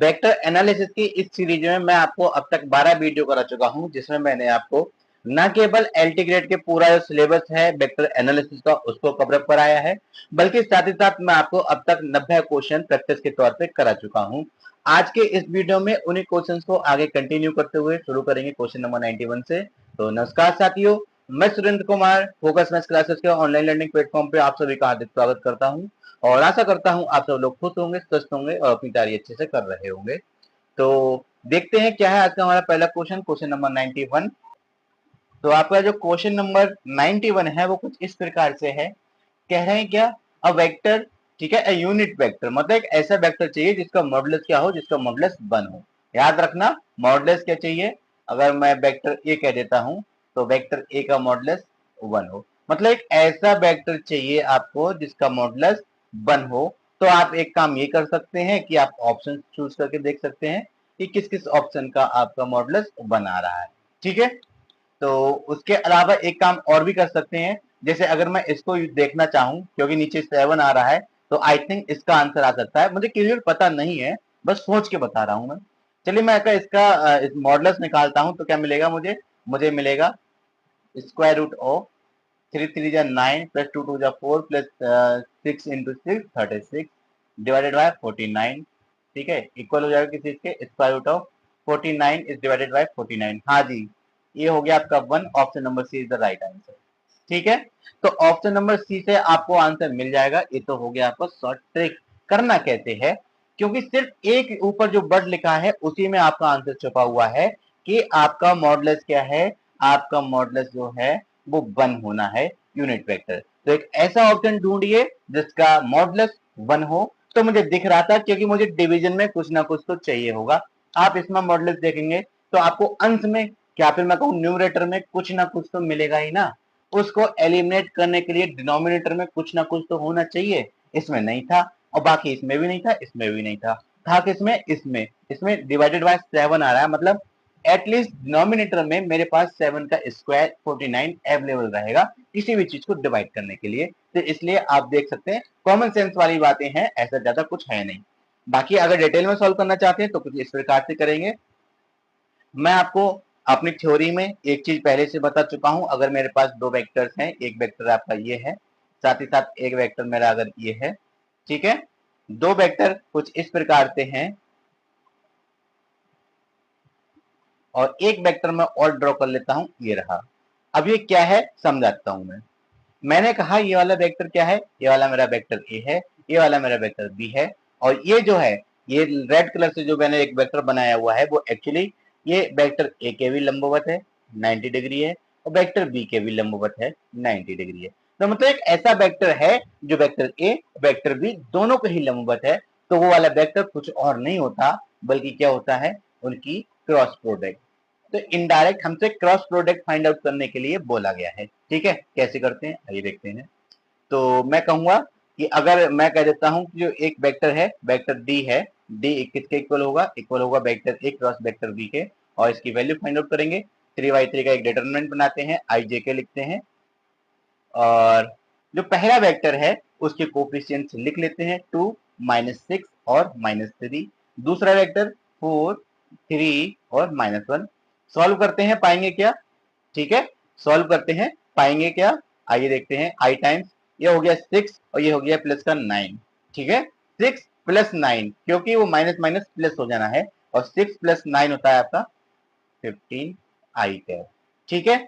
Vector analysis की इस series में मैं आपको अब तक 12 वीडियो करा चुका हूं, जिसमें मैंने आपको न केवल एलटी ग्रेड के पूरा जो सिलेबस है वेक्टर एनालिसिस का उसको कवरअप कराया है, बल्कि साथ ही साथ मैं आपको अब तक 90 क्वेश्चन प्रैक्टिस के तौर पे करा चुका हूं। आज के इस वीडियो में उन्हीं क्वेश्चंस को आगे कंटिन्यू करते हुए शुरू करेंगे क्वेश्चन नंबर 91 से। तो नमस्कार साथियों, मैं Surendra Kumar focus maths classes के ऑनलाइन लर्निंग प्लेटफॉर्म पे आप सभी का हार्दिक स्वागत करता हूं और आशा करता हूं आप सब लोग खुश होंगे, स्वस्थ होंगे और अपनी तैयारी अच्छे से कर रहे होंगे। तो देखते हैं क्या है आज का हमारा पहला क्वेश्चन, क्वेश्चन नंबर 91। तो आपका जो क्वेश्चन नंबर 91 है वो कुछ इस प्रकार से है। कह रहे हैं क्या, अ वेक्टर, ठीक है, अ यूनिट वेक्टर, मतलब एक ऐसा वेक्टर चाहिए जिसका मॉडुलस क्या हो, जिसका मॉडुलस 1 हो। याद रखना मॉडुलस क्या चाहिए, अगर मैं वेक्टर ए कह देता हूं तो वेक्टर ए का मॉडुलस 1 हो, मतलब एक ऐसा वेक्टर चाहिए आपको जिसका मॉडुलस 1 हो। तो आप एक काम ये कर सकते हैं कि आप ऑप्शन चूज करके देख सकते हैं कि किस किस ऑप्शन का आपका मॉडुलस 1 आ रहा है। ठीक है, तो उसके अलावा एक काम और भी कर सकते हैं, जैसे अगर मैं इसको देखना चाहूं क्योंकि नीचे 7 आ रहा है, तो आई थिंक इसका आंसर आ सकता है। मुझे क्लियर पता नहीं है, बस सोच के बता रहा हूं मैं। चलिए मैं अगर इसका मॉडुलस निकालता हूं तो क्या मिलेगा मुझे, मुझे मिलेगा स्क्वायर रूट ऑफ 3 3 जा 9 प्लस 2 2 जा 4 प्लस 6 इंटू 6 36 डिवाइडेड बाय 49। ठीक है, इक्वल हो जाएगा किसी इसके square root of 49 is divided by 49। हाँ जी, ये हो गया आपका 1। Option number C is the right answer. ठीक है, तो ऑप्शन नंबर सी से आपको आंसर मिल जाएगा। ये तो हो गया आपका शॉर्ट ट्रिक। करना कैसे है, क्योंकि सिर्फ एक ऊपर जो वर्ड लिखा है उसी में आपका आंसर छुपा हुआ है कि आपका मॉडुलस क्या है। आपका मॉडुलस जो है वो 1 होना है, यूनिट वेक्टर। तो एक ऐसा ऑप्शन ढूंढिए जिसका मॉडुलस 1 हो। तो मुझे दिख रहा था क्योंकि मुझे डिवीजन में कुछ ना कुछ तो चाहिए होगा। आप इसमें मॉडुलस देखेंगे तो आपको अंश में, क्या फिर मैं कहूं न्यूमरेटर में कुछ ना कुछ तो मिलेगा ही ना। उसको एलिमिनेट करने के लिए डिनोमिनेटर में कुछ ना कुछ तो होना चाहिए। इसमें नहीं था और बाकी इसमें भी नहीं था, इसमें भी नहीं था। था किसमें, इसमें। इसमें डिवाइडेड बाय 7 आ रहा है, मतलब एटलीस्ट डिनोमिनेटर में मेरे पास 7 का स्क्वायर 49 अवेलेबल रहेगा किसी भी चीज को डिवाइड करने के लिए। तो इसलिए आप देख सकते हैं कॉमन सेंस वाली बातें हैं, ऐसा ज्यादा कुछ है नहीं। बाकी अगर डिटेल में सॉल्व करना चाहते हैं तो कुछ इस प्रकार से करेंगे। मैं आपको अपनी थ्योरी में एक चीज पहले से बता चुका हूं। अगर मेरे पास दो वेक्टर्स हैं, एक वेक्टर आपका ये है, साथ ही साथ एक वेक्टर मेरा अगर ये है, ठीक है, दो वेक्टर कुछ इस प्रकार से हैं और एक वेक्टर मैं और ड्रॉ कर लेता हूं, ये रहा। अब ये क्या है समझाता हूं मैं। मैंने कहा ये वाला वेक्टर क्या है, ये वाला मेरा वेक्टर ए है, ये वाला मेरा वेक्टर बी है, और ये जो है ये रेड कलर से जो मैंने एक वेक्टर बनाया हुआ है वो एक्चुअली ये वेक्टर ए के भी लंबवत है 90 डिग्री है, और वेक्टर बी के भी लंबवत है 90 डिग्री है। तो मतलब एक ऐसा वेक्टर है जो वेक्टर ए वेक्टर बी दोनों के ही लंबवत है। तो वो वाला वेक्टर कुछ और नहीं होता बल्कि क्या होता है, उनकी क्रॉस प्रोडक्ट। तो इनडायरेक्ट हमसे क्रॉस प्रोडक्ट फाइंड आउट करने के लिए बोला गया है। ठीक है, कैसे करते हैं आइए देखते हैं। तो मैं कहूंगा कि अगर मैं कह देता हूं कि जो एक वेक्टर है वेक्टर डी है, डी किसके इक्वल होगा, इक्वल होगा vector A cross vector B के, और इसकी वैल्यू फाइंड आउट करेंगे। 3/3 का एक डिटरमिनेंट बनाते हैं, आई जे के लिखते हैं, और जो पहला वेक्टर है उसके कोफिशिएंट्स लिख लेते हैं 2 -6 और -3। दूसरा वेक्टर 4 3 और -1। सॉल्व करते हैं, पाएंगे क्या, ठीक है, सॉल्व करते हैं पाएंगे क्या, आइए देखते हैं। आई टाइम्स ये हो गया 6 और ये हो गया प्लस का 9। ठीक है, 6 प्लस 9, क्योंकि वो माइनस माइनस प्लस हो जाना है, और 6 प्लस 9 होता है आपका 15 आई कैप। ठीक है,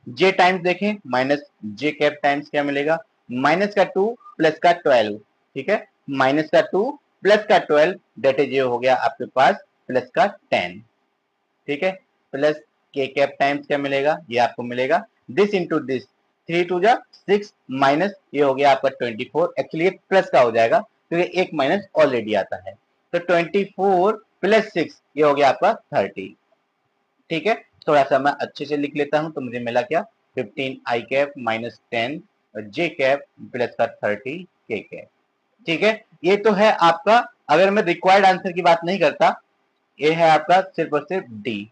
जे टाइम्स देखें, माइनस जे कैप टाइम्स क्या मिलेगा, माइनस का 2 प्लस का 12। ठीक है, माइनस का 2 प्लस का 12 डेट इज ये हो गया आपके पास प्लस का 10। ठीक है, प्लस के कैप टाइम्स क्या मिलेगा, ये आपको मिलेगा दिस इंटू दिस, 3 2 जा 6 माइनस ये हो गया आपका 24। एक्चुअली ये प्लस का हो जाएगा क्योंकि एक माइनस ऑलरेडी आता है। तो 24 प्लस 6 ये हो गया आपका 30। ठीक है, थोड़ा सा मैं अच्छे से लिख लेता हूं तो मुझे मिला क्या, 15 आई कैप माइनस 10 जे कैप प्लस का 30 के कैप। ठीक है, ये तो है आपका। अगर मैं रिक्वायर्ड आंसर की बात नहीं करता, ये है आपका सिर्फ और सिर्फ डी।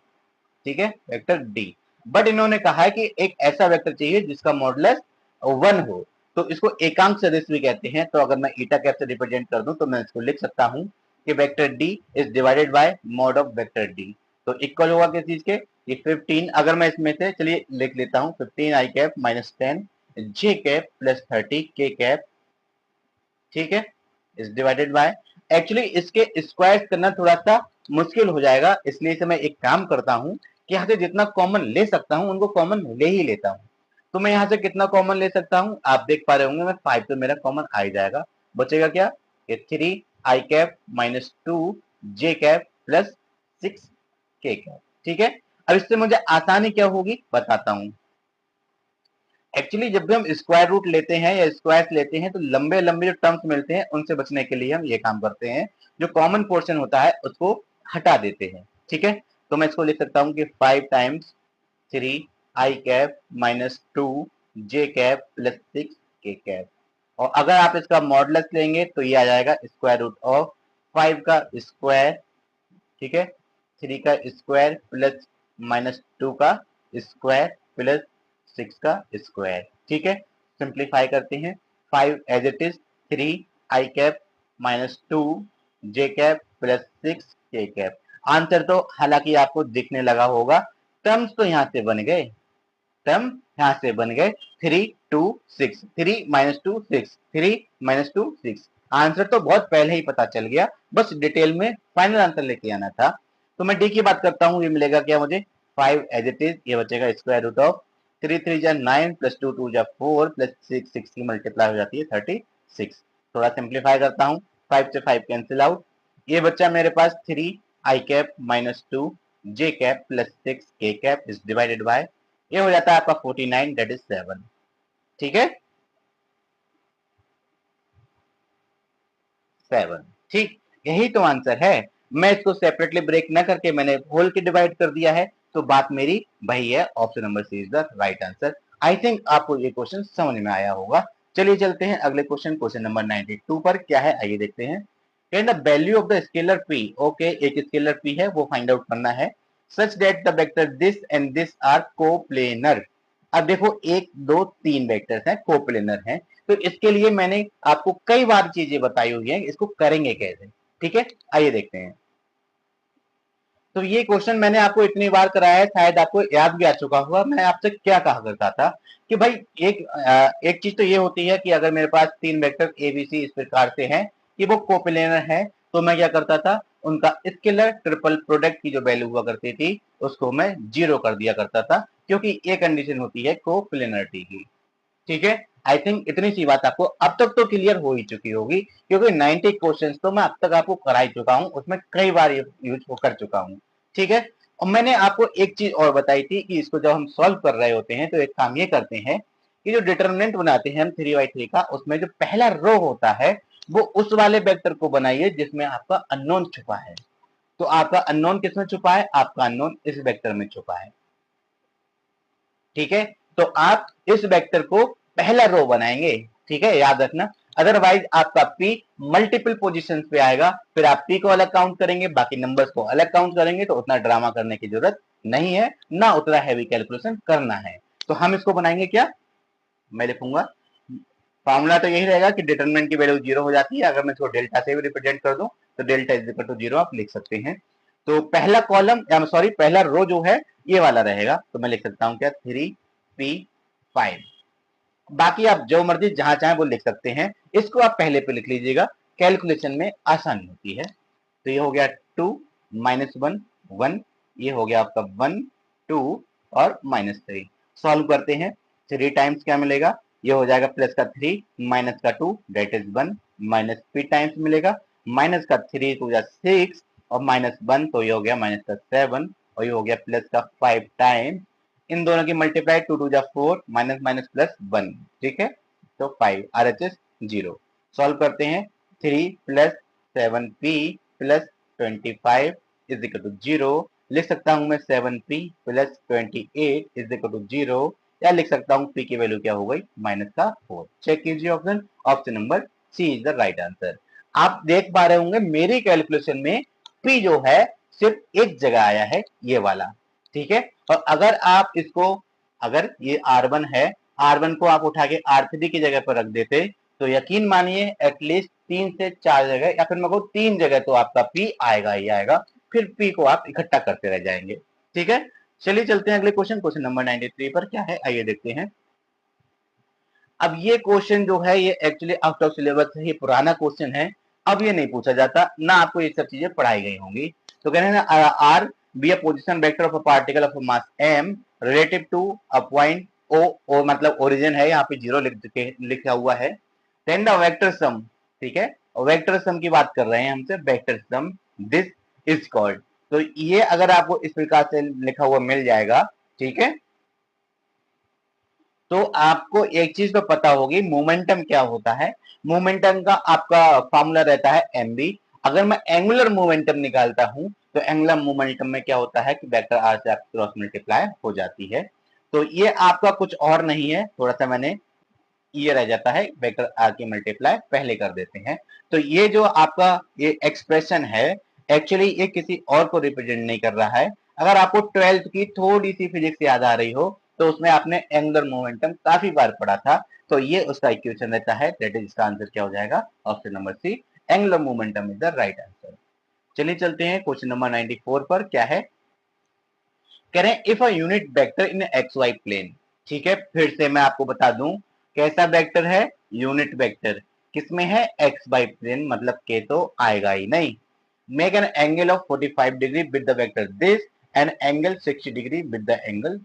ठीक है, वेक्टर डी। बट इन्होंने कहा है कि एक ऐसा वेक्टर चाहिए जिसका मॉडुलस 1 हो, तो इसको एकांक सदिश भी कहते हैं। तो अगर मैं ईटा कैप से रिप्रेजेंट कर दूं तो मैं इसको लिख सकता हूं कि vector D is divided by mod of vector D. तो इक्वल होगा किस चीज के, ये 15, अगर मैं इसमें से चलिए लिख लेता हूँ 15 आई कैप माइनस 10 जे कैप प्लस 30 के कैप, ठीक है, इज डिवाइडेड बाय, एक्चुअली इसके स्क्वायर करना थोड़ा सा मुश्किल हो जाएगा, इसलिए से मैं एक काम करता हूं कि यहाँ से जितना कॉमन ले सकता हूं उनको कॉमन ले ही लेता हूं। तो मैं यहाँ से कितना कॉमन ले सकता हूं, आप देख पा रहे होंगे, मैं 5 तो मेरा कॉमन आ ही जाएगा, बचेगा क्या, ये 3 I cap minus 2 J cap plus 6 K cap, ठीक है। अब इससे मुझे आसानी क्या होगी बताता हूं। एक्चुअली जब भी हम स्क्वायर रूट लेते हैं या स्क्वायर लेते हैं तो लंबे लंबे जो टर्म्स मिलते हैं उनसे बचने के लिए हम ये काम करते हैं, जो कॉमन पोर्शन होता है उसको हटा देते हैं, ठीक है। तो मैं इसको लिख सकता हूँ कि 5 times 3 I cap minus 2 J cap plus 6 K cap, और अगर आप इसका मॉडुलस लेंगे तो ये आ जाएगा स्क्वायर रूट ऑफ 5 का स्क्वायर, ठीक है, 3 का स्क्वायर प्लस माइनस 2 का स्क्वायर प्लस 6 का स्क्वायर, ठीक है। सिंप्लीफाई करते हैं, 5 as it is 3 I cap minus 2 J cap plus 6 K cap. Answer तो हालांकि आपको दिखने लगा होगा, टर्म्स तो यहां से बन गए, टर्म यहां से बन गए 3 2 6, 3 माइनस 2 6, 3 माइनस 2 6। आंसर तो बहुत पहले ही पता चल गया, बस डिटेल में फाइनल आंसर लेके आना था। तो मैं डी की बात करता हूँ, ये मिलेगा क्या मुझे 5 एज इट इज, ये बचेगा स्क्वायर रूट ऑफ 3 3 जा 9 प्लस 2 2 जा 4 प्लस 6 6 की मल्टीप्लाई हो जाती है 36। थोड़ा सिंप्लीफाई करता हूँ, 5 से 5 कैंसिल आउट, ये बच्चा मेरे पास 3 I cap minus 2 J cap plus 6 K cap is divided bye, ये हो जाता है आपका 49 दैट इज 7, ठीक है, 7, ठीक, यही तो आंसर है। मैं इसको सेपरेटली ब्रेक ना करके मैंने होल के डिवाइड कर दिया है, तो बात मेरी वही है, option number C is the right answer. I think आपको ये क्वेश्चन समझ में आया होगा। चलिए चलते हैं अगले क्वेश्चन, क्वेश्चन नंबर 92 पर क्या है आइए देखते हैं। The value of the scalar P, okay एक स्केलर पी है वो फाइंड आउट करना है, such that the vector this and this are coplanar. अब देखो 1 2 3 वेक्टर्स हैं, कोप्लेनर हैं, तो इसके लिए मैंने आपको कई बार चीजें बताई हुई हैं, इसको करेंगे कैसे, ठीक है, आइए देखते हैं। तो ये क्वेश्चन मैंने आपको इतनी बार कराया है, शायद आपको याद भी आ चुका होगा। मैं आपसे क्या कहा करता था कि भाई एक चीज तो ये होती है कि अगर मेरे पास 3 वेक्टर ए बी सी इस प्रकार से हैं कि वो कोप्लेनर है, तो मैं क्या करता था, उनका स्केलर ट्रिपल प्रोडक्ट की जो वैल्यू हुआ करती थी उसको मैं 0 कर दिया करता था, क्योंकि ये कंडीशन होती है कोप्लेनरिटी की, ठीक है। आई थिंक इतनी सी बात आपको अब तक तो क्लियर हो ही चुकी होगी, क्योंकि 90 क्वेश्चंस तो मैं अब तक आपको करा ही चुका हूं, उसमें कई बार यूज कर चुका हूं, ठीक है। और मैंने आपको एक चीज और बताई थी कि इसको जब हम सॉल्व कर रहे होते हैं तो एक काम ये करते हैं कि जो डिटरमिनेंट बनाते हैं हम 3/3 का, उसमें जो पहला रो होता है वो उस वाले वेक्टर को बनाइए जिसमें आपका अननोन छुपा है। तो आपका अननोन किसमें छुपा है, आपका अननोन इस वेक्टर में छुपा है, ठीक है। तो आप इस वेक्टर को पहला रो बनाएंगे, ठीक है, याद रखना। अदरवाइज आपका पी मल्टीपल पोजीशंस पे आएगा, फिर आप पी को अलग काउंट करेंगे, बाकी नंबर्स को अलग काउंट करेंगे, तो उतना ड्रामा करने की जरूरत नहीं है, ना उतना हैवी कैलकुलेशन करना है। तो हम इसको बनाएंगे क्या, मैं लिखूंगा, फॉर्मूला तो यही रहेगा कि डिटरमिनेंट की वैल्यू 0 हो जाती है, अगर मैं इसको डेल्टा से भी रिप्रेजेंट कर दूं तो डेल्टा इज इक्वल टू 0 आप लिख सकते हैं। तो पहला कॉलम या सॉरी पहला रो जो है ये वाला रहेगा, तो मैं लिख सकता हूं क्या 3p5, बाकी आप जो मर्जी जहां चाहें वो लिख सकते हैं, इसको आप पहले पे लिख लीजिएगा, कैलकुलेशन में आसानी होती है। तो ये हो गया 2 माइनस 1 1, ये हो गया आपका 1 2 और -3, सॉल्व करते हैं, 3 टाइम्स क्या मिलेगा, ये हो जाएगा प्लस का 3 माइनस का 2 that is 1, minus p times मिलेगा, माइनस का 3 टू जा 6 और माइनस 1 तो ये हो गया माइनस का 7 और ये हो गया प्लस का 5 टाइम्स, इन दोनों की मल्टीप्लाई 2 टू जा 4 माइनस माइनस प्लस 1, ठीक है, तो 5 RHS 0, सॉल्व करते हैं, 3 plus 7p plus 25 is equal to 0, लिख सकता हूं मैं 7p plus 28 is equal to 0, या लिख सकता हूं p की वैल्यू क्या हो गई -4। चेक कीजिए option, option number C is the right answer. आप देख पा रहे होंगे मेरी कैलकुलेशन में p जो है सिर्फ एक जगह आया है, ये वाला, ठीक है। और अगर आप इसको, अगर ये R1 है, R1 को आप उठा के R3 की जगह पर रख देते तो यकीन मानिए एटलीस्ट 3 से 4 जगह या फिर मैं कहूँ 3 जगह तो आपका पी आएगा ही आएगा, फिर पी को आप इकट्ठा करते रह जाएंगे। ठीक है, चलिए चलते हैं अगले क्वेश्चन, क्वेश्चन नंबर 93 पर क्या है आइए देखते हैं। अब ये क्वेश्चन जो है ये एक्चुअली आउट ऑफ सिलेबस है, ये पुराना क्वेश्चन है, अब ये नहीं पूछा जाता, ना आपको ये सब चीजें पढ़ाई गई होंगी। तो कह रहे हैं R be a position vector of a particle of mass M relative to a point O मतलब ओरिजिन है, यहाँ पे 0 लिखा हुआ है। देन द वेक्टर सम, ठीक है, वेक्टर सम की बात कर रहे हैं हमसे, vector sum this is called. तो ये अगर आपको इस प्रकार से लिखा हुआ मिल जाएगा, ठीक है, तो आपको एक चीज तो पता होगी मोमेंटम क्या होता है। मोमेंटम का आपका फॉर्मूला रहता है mv। अगर मैं एंगुलर मोमेंटम निकालता हूं तो एंगुलर मोमेंटम में क्या होता है कि वेक्टर आर से आपकी क्रॉस मल्टीप्लाई हो जाती है। तो ये आपका कुछ और नहीं है, थोड़ा सा मैंने ये रह जाता है, वेक्टर आर की मल्टीप्लाई पहले कर देते हैं। तो ये जो आपका ये एक्सप्रेशन है एक्चुअली ये किसी और को रिप्रेजेंट नहीं कर रहा है। अगर आपको 12th की थोड़ी सी फिजिक्स याद आ रही हो तो उसमें आपने एंगुलर मोमेंटम काफी बार पढ़ा था, तो ये उसका इक्वेशन रहता है, दैट इज इसका आंसर क्या हो जाएगा, option number C, angular momentum is the right answer. चलिए चलते हैं क्वेश्चन नंबर 94 पर क्या है, कह रहे हैं if a unit vector in X Y plane. ठीक है, फिर से मैं आपको बता दूं कैसा वेक्टर है, यूनिट वेक्टर, किसमें है, एक्स वाई प्लेन, मतलब के तो आएगा ही नहीं। Make an angle of 45 degree with the vector this and angle 60 degree with the angle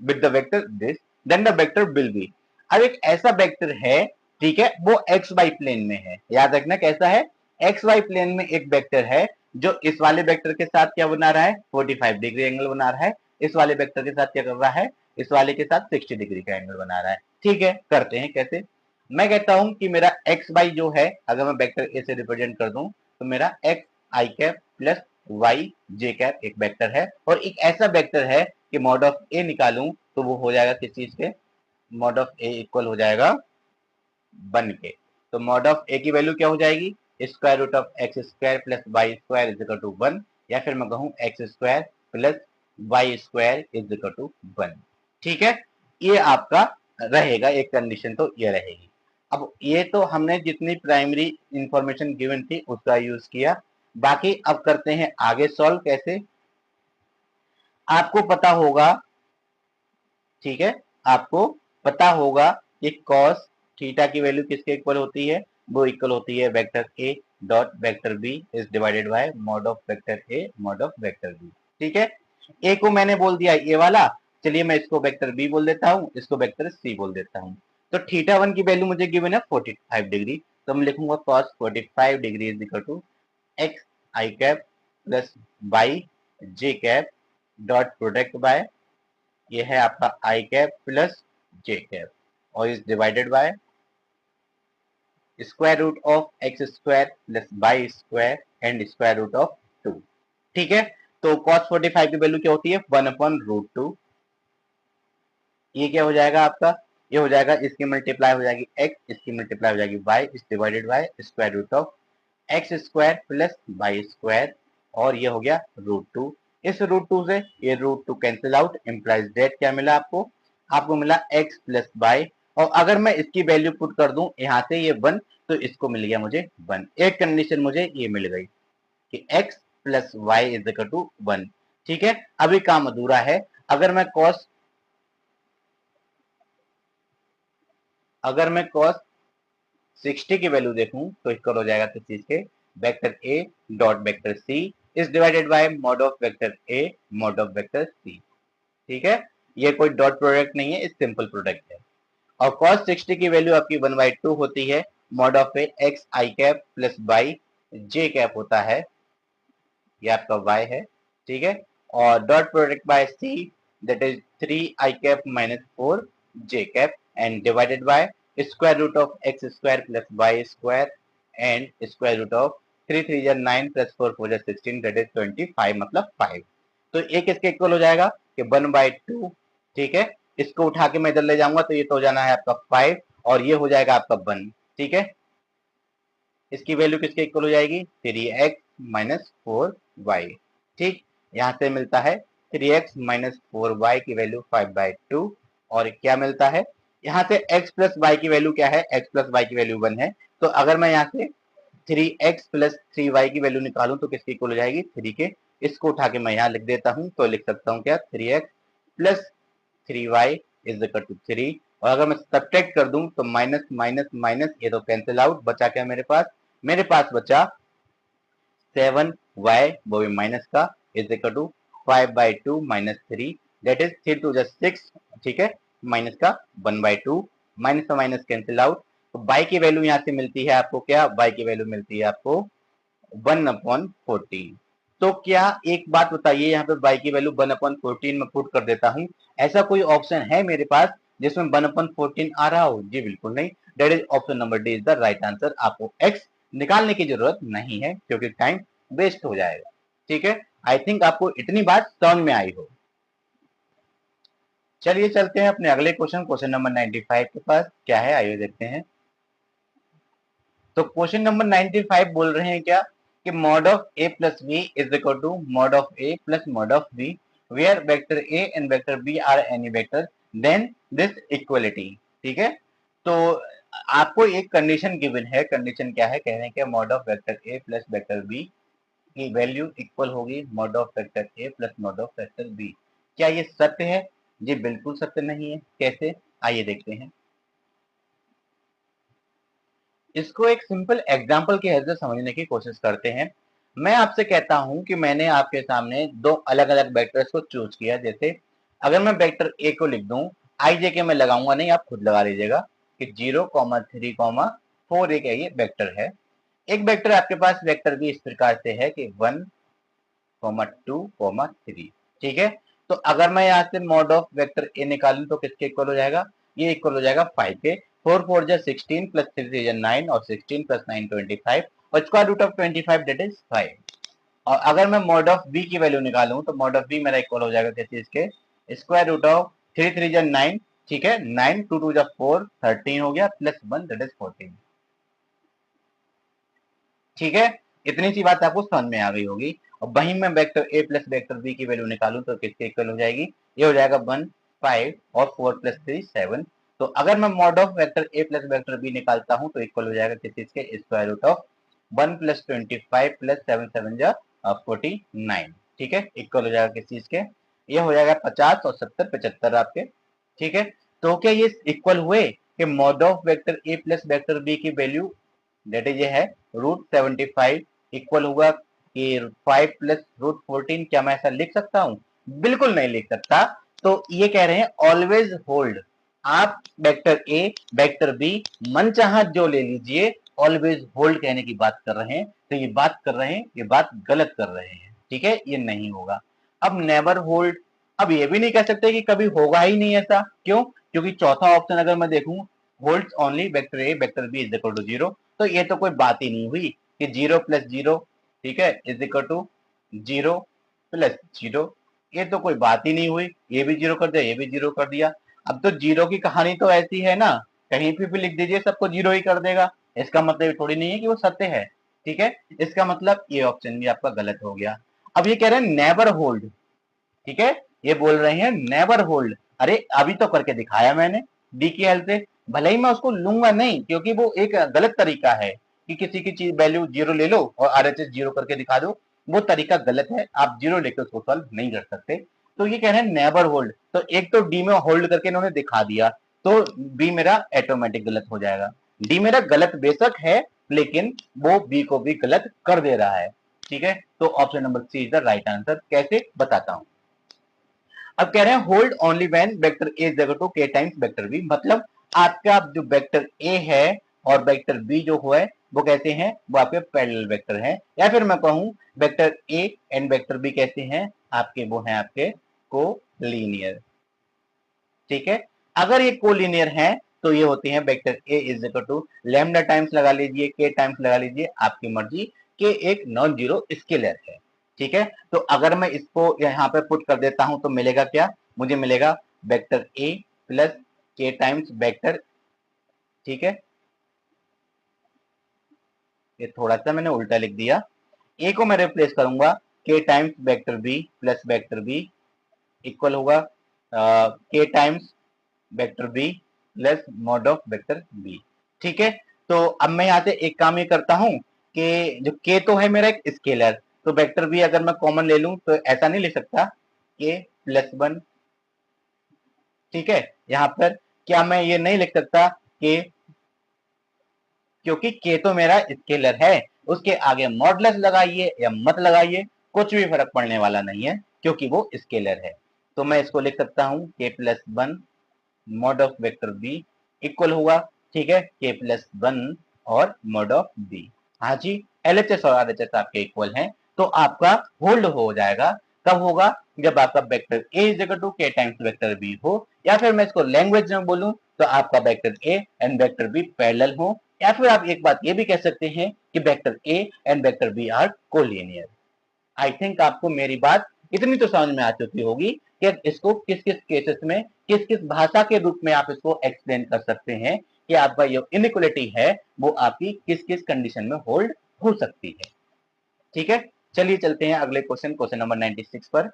with the vector this, then the vector will be. अब एक ऐसा वेक्टर है, ठीक है, वो एक्स वाई प्लेन में है, याद रखना कैसा है, एक्स वाई प्लेन में एक वेक्टर है जो इस वाले वेक्टर के साथ क्या बना रहा है, 45 डिग्री एंगल बना रहा है, इस वाले वेक्टर के साथ क्या कर रहा है, इस वाले के साथ 60 डिग्री का एंगल बना रहा है। ठीक है, करते हैं कैसे। मैं कहता हूं कि मेरा एक्स वाई जो है अगर मैं वेक्टर ए से रिप्रेजेंट कर दूं तो मेरा x I cap plus Y J cap एक वेक्टर है, और एक ऐसा वेक्टर है कि मॉड ऑफ ए निकालूं तो वो हो जाएगा किस चीज के, मॉड ऑफ ए इक्वल हो जाएगा 1 के। तो मॉड ऑफ ए की वैल्यू क्या हो जाएगी, square root of X square plus Y square is equal to 1, या फिर मैं कहूं X square plus Y square is equal to 1। ठीक है, ये आपका रहेगा, एक कंडीशन तो ये रहेगी। अब ये तो हमने जितनी प्राइमरी इंफॉर्मेशन गिवन थी उसका यूज किया, बाकी अब करते हैं आगे सॉल्व कैसे। आपको पता होगा, ठीक है, आपको पता होगा कि cos थीटा की वैल्यू किसके इक्वल होती है, वो इक्वल होती है vector A dot vector B is divided by mod of vector A mod of vector B. ठीक है, ए को मैंने बोल दिया ये वाला, चलिए मैं इसको वेक्टर बी बोल देता हूँ, इसको वेक्टर सी बोल देता हूँ। तो थीटा 1 की वैल्यू मुझे गिवन है 45 डिग्री, तो मैं लिखूंगा cos 45 degree is equal to X I cap plus Y J cap dot product by, ये है आपका I cap plus J cap, और is divided by square root of X square plus Y square and square root of 2। ठीक है, तो cos 45 की value क्या होती है 1/√2। ये क्या हो जाएगा आपका, ये हो जाएगा, इसकी मल्टीप्लाई हो जाएगी x, इसकी मल्टीप्लाई हो जाएगी y is divided by square root of X square plus Y square, और ये हो गया √2। इस √2 से ये √2 कैंसिल आउट, इम्प्लाइज दैट क्या मिला आपको, आपको मिला x प्लस वाई, और अगर मैं इसकी वैल्यू पुट कर दूं यहाँ से ये 1, तो इसको मिल गया मुझे 1। एक कंडीशन मुझे ये मिल गई कि x plus Y is equal to 1। ठीक है, अभी काम अधूरा है, अगर मैं cos, अगर मैं cos 60 की वैल्यू देखूं तो इक्वल हो जाएगा किस चीज के, vector A dot vector C is divided by mod of vector A mod of vector C. ठीक है, ये कोई डॉट प्रोडक्ट नहीं है, इस सिंपल प्रोडक्ट है। और cos 60 की वैल्यू आपकी 1/2 होती है, mod of A X I cap plus Y J cap होता है, ये आपका y है। ठीक है, और dot product by c that is 3 I cap minus 4 J cap and divided by square root of X square plus Y square and square root of 3 3 जा 9 plus 4 4 जा 16 दैट इज 25 मतलब 5। तो एक इसके इक्वल हो जाएगा कि 1/2। ठीक है, इसको उठा के मैं इधर ले जाऊंगा तो ये तो हो जाना है आपका 5, और ये हो जाएगा आपका 1। ठीक है, इसकी वैल्यू किसके इक्वल हो जाएगी 3x माइनस 4y। ठीक, यहां से मिलता है 3x माइनस 4y की वैल्यू 5/2, और क्या मिलता है, यहाँ से x प्लस वाई की वैल्यू क्या है, x प्लस वाई की वैल्यू 1 है। तो अगर मैं यहाँ से 3x प्लस 3y की वैल्यू निकालूं तो किसकी इक्वल हो जाएगी, 3 के। इसको उठा के मैं यहाँ लिख देता हूँ, तो लिख सकता हूँ क्या, 3x plus 3y is equal to 3। और अगर मैं सब्ट्रैक्ट कर दूं तो माइनस माइनस माइनस, ये तो कैंसिल आउट, बचा क्या मेरे पास बचा 7y, वो भी माइनस का, is equal to 5/2 minus 3, that is 3 to 6, ठीक है, माइनस का 1/2, माइनस का माइनस कैंसिल आउट। तो y की वैल्यू यहाँ से मिलती है आपको क्या, y की वैल्यू मिलती है आपको 1/14। तो क्या एक बात बताइए, यहाँ पे y की वैल्यू 1/14 में पुट कर देता हूँ, ऐसा कोई ऑप्शन है मेरे पास जिसमें 1/14 आ रहा हो? जी बिल्कुल नहीं। That is option number D is the right answer. आपको x निकालने की जरूरत नहीं है क्योंकि टाइम वेस्ट हो जाएगा। ठीक है, आई थिंक आपको इतनी बात समझ में आई हो। चलिए चलते हैं अपने अगले क्वेश्चन नंबर 95 के पास, क्या है आइए देखते हैं। तो क्वेश्चन नंबर 95 बोल रहे हैं क्या, कि mod of a plus B is equal to mod of a plus mod of b, where vector a and vector b are any vector, then this equality. ठीक है, तो आपको एक कंडीशन गिवन है, कंडीशन क्या है, कह रहे हैं कि mod of vector a plus vector b की वैल्यू इक्वल होगी mod of vector a plus mod of vector b। क्या ये सत्य है? जी बिल्कुल सत्य नहीं है। कैसे, आइए देखते हैं। इसको एक सिंपल एग्जाम्पल की हैसियत से समझने की कोशिश करते हैं। मैं आपसे कहता हूं कि मैंने आपके सामने दो अलग अलग वेक्टर्स को चूज किया। जैसे अगर मैं वेक्टर ए को लिख दूं, आई जे के मैं लगाऊंगा नहीं, आप खुद लगा लीजिएगा कि 0,3,4 एक ये वेक्टर है। एक वेक्टर आपके पास वेक्टर बी इस प्रकार से है कि 1,2,3। ठीक है, तो अगर मैं यहाँ से मॉड ऑफ वेक्टर ए निकालूं तो किसके इक्वल हो जाएगा, ये इक्वल हो जाएगा 5 के। 4 4 जा 16 प्लस 3 3 जा 9 और 16 प्लस 9 25 और square root of 25 that is 5। और अगर मैं मॉड ऑफ बी की वैल्यू निकालूं तो मॉड ऑफ बी मेरा इक्वल हो जाएगा किस चीज के, स्क्वायर रूट ऑफ 3 3 जा 9, ठीक है, 9 2 2 जा 4 13 हो गया प्लस 1 दैट इज 14। ठीक है, इतनी सी बात आपको समझ में आ गई होगी। और वहीं मैं vector A plus vector B की वैल्यू निकालूं तो किसके इक्वल हो जाएगी, ये हो जाएगा 1 5 और 4 प्लस 3 7। तो अगर मैं mod of vector A plus vector B निकालता हूं तो इक्वल हो जाएगा किस चीज के, square root of 1 plus 25 plus 7 7 जा 49। ठीक है, इक्वल हो जाएगा किस चीज के, ये हो जाएगा 50 और 70 75 आपके। ठीक है, तो क्या ये इक्वल हुए कि mod of vector A plus vector B की वैल्यू दैट इज ये है √75 इक्वल हुआ कि 5 प्लस √14। क्या मैं ऐसा लिख सकता हूं? बिल्कुल नहीं लिख सकता। तो ये कह रहे हैं ऑलवेज होल्ड, आप वेक्टर ए वेक्टर बी मनचाहा जो ले लीजिए, ऑलवेज होल्ड कहने की बात कर रहे हैं। तो ये बात कर रहे हैं, ये बात गलत कर रहे हैं। ठीक है, ये नहीं होगा। अब नेवर होल्ड, अब ये भी नहीं कह सकते कि कभी होगा ही नहीं ऐसा। क्यों? क्योंकि चौथा ऑप्शन अगर मैं देखूं, holds only vector A vector B is equal to 0, तो ये तो कोई बात ही नहीं हुई कि 0 प्लस 0, ठीक है, इज इक्वल टू 0 प्लस 0। ये तो कोई बात ही नहीं हुई, ये भी 0 कर दिया, ये भी 0 कर दिया। अब तो 0 की कहानी तो ऐसी है ना, कहीं पे भी लिख दीजिए सबको 0 ही कर देगा। इसका मतलब थोड़ी नहीं है कि वो सत्य है। ठीक है, इसका मतलब ये ऑप्शन भी आपका गलत हो गया। अब ये कह रहे हैं नेवर होल्ड, ठीक है, ये बोल रहे हैं नेवर होल्ड। अरे अभी तो करके दिखाया मैंने डी की हेल्प से, भले ही मैं उसको लूंगा नहीं क्योंकि वो एक गलत तरीका है कि किसी की चीज वैल्यू 0 ले लो और आरएचएस 0 करके दिखा दो, वो तरीका गलत है। आप 0 लेकर उसको सॉल्व नहीं कर सकते। तो ये कह रहे हैं नेवर होल्ड, तो एक तो डी में होल्ड करके इन्होंने दिखा दिया, तो बी मेरा ऑटोमेटिक गलत हो जाएगा। डी मेरा गलत बेशक है लेकिन वो बी को भी गलत कर दे रहा है। ठीक है, तो option number C is the right answer. कैसे, बताता हूं। अब कह रहे हैं hold only when vector A is equal to के टाइम्स वेक्टर बी, मतलब आपका जो वेक्टर ए है और वेक्टर बी जो हुआ है वो कैसे हैं, वो आपके पैरेलल वेक्टर हैं, या फिर मैं कहूं vector A and vector B कैसे हैं आपके, वो हैं आपके कोलिनियर। ठीक है, अगर ये कोलिनियर हैं तो ये होते हैं vector A is equal to lambda times लगा लीजिए, के टाइम्स लगा लीजिए, आपकी मर्जी, के एक नॉन जीरो स्केलर है। ठीक है, तो अगर मैं इसको यहाँ पे पुट कर देता हूं तो मिलेगा क्या, मुझे मिलेगा वेक्टर ए प्लस के टाइम्स वेक्टर, ठीक है, ये थोड़ा सा मैंने उल्टा लिख दिया, ए को मैं रिप्लेस करूंगा K times vector B plus vector B equal होगा K times vector B plus mod of vector B. ठीक है, तो अब मैं यहाँ से एक काम ये करता हूँ कि जो के तो है मेरा एक स्केलर, तो वेक्टर बी अगर मैं कॉमन ले लूं तो ऐसा नहीं लिख सकता के प्लस वन। ठीक है, यहाँ पर क्या मैं ये नहीं लिख सकता कि, क्योंकि के तो मेरा स्केलर है, उसके आगे मॉडुलस लगाइए या मत लगाइए कुछ भी फर्क पड़ने वाला नहीं है, क्योंकि वो स्केलर है। तो मैं इसको लिख सकता हूँ K plus one mod of vector B equal हुआ, ठीक है, के प्लस वन और मॉड ऑफ बी। हाँ जी, एलएचएस और आरएचएस आपके इक्वल हैं, तो आपका होल्ड हो जाएगा। कब होगा? जब आपका vector A is equal to के टाइम्स वेक्टर बी हो, या फिर मैं इसको लैंग्वेज में बोलूं तो आपका vector A and vector B parallel हो, या फिर आप एक बात ये भी कह सकते हैं कि vector A and vector B are collinear. I think आपको मेरी बात इतनी तो समझ में आ चुकी होगी कि इसको किस किस केसेस में, किस किस भाषा के रूप में आप इसको एक्सप्लेन कर सकते हैं कि आपका जो इनइक्वालिटी है वो आपकी किस किस कंडीशन में होल्ड हो सकती है। ठीक है, चलिए चलते हैं अगले क्वेश्चन, क्वेश्चन नंबर 96 पर।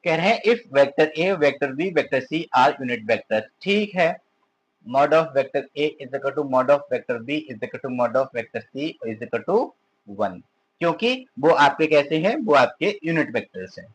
कह रहे हैं if vector A vector B vector C are unit vector. ठीक है, mod of vector A is equal to mod of vector B is equal to mod of vector C is equal to 1, क्योंकि वो आपके कैसे हैं, वो आपके unit vectors हैं।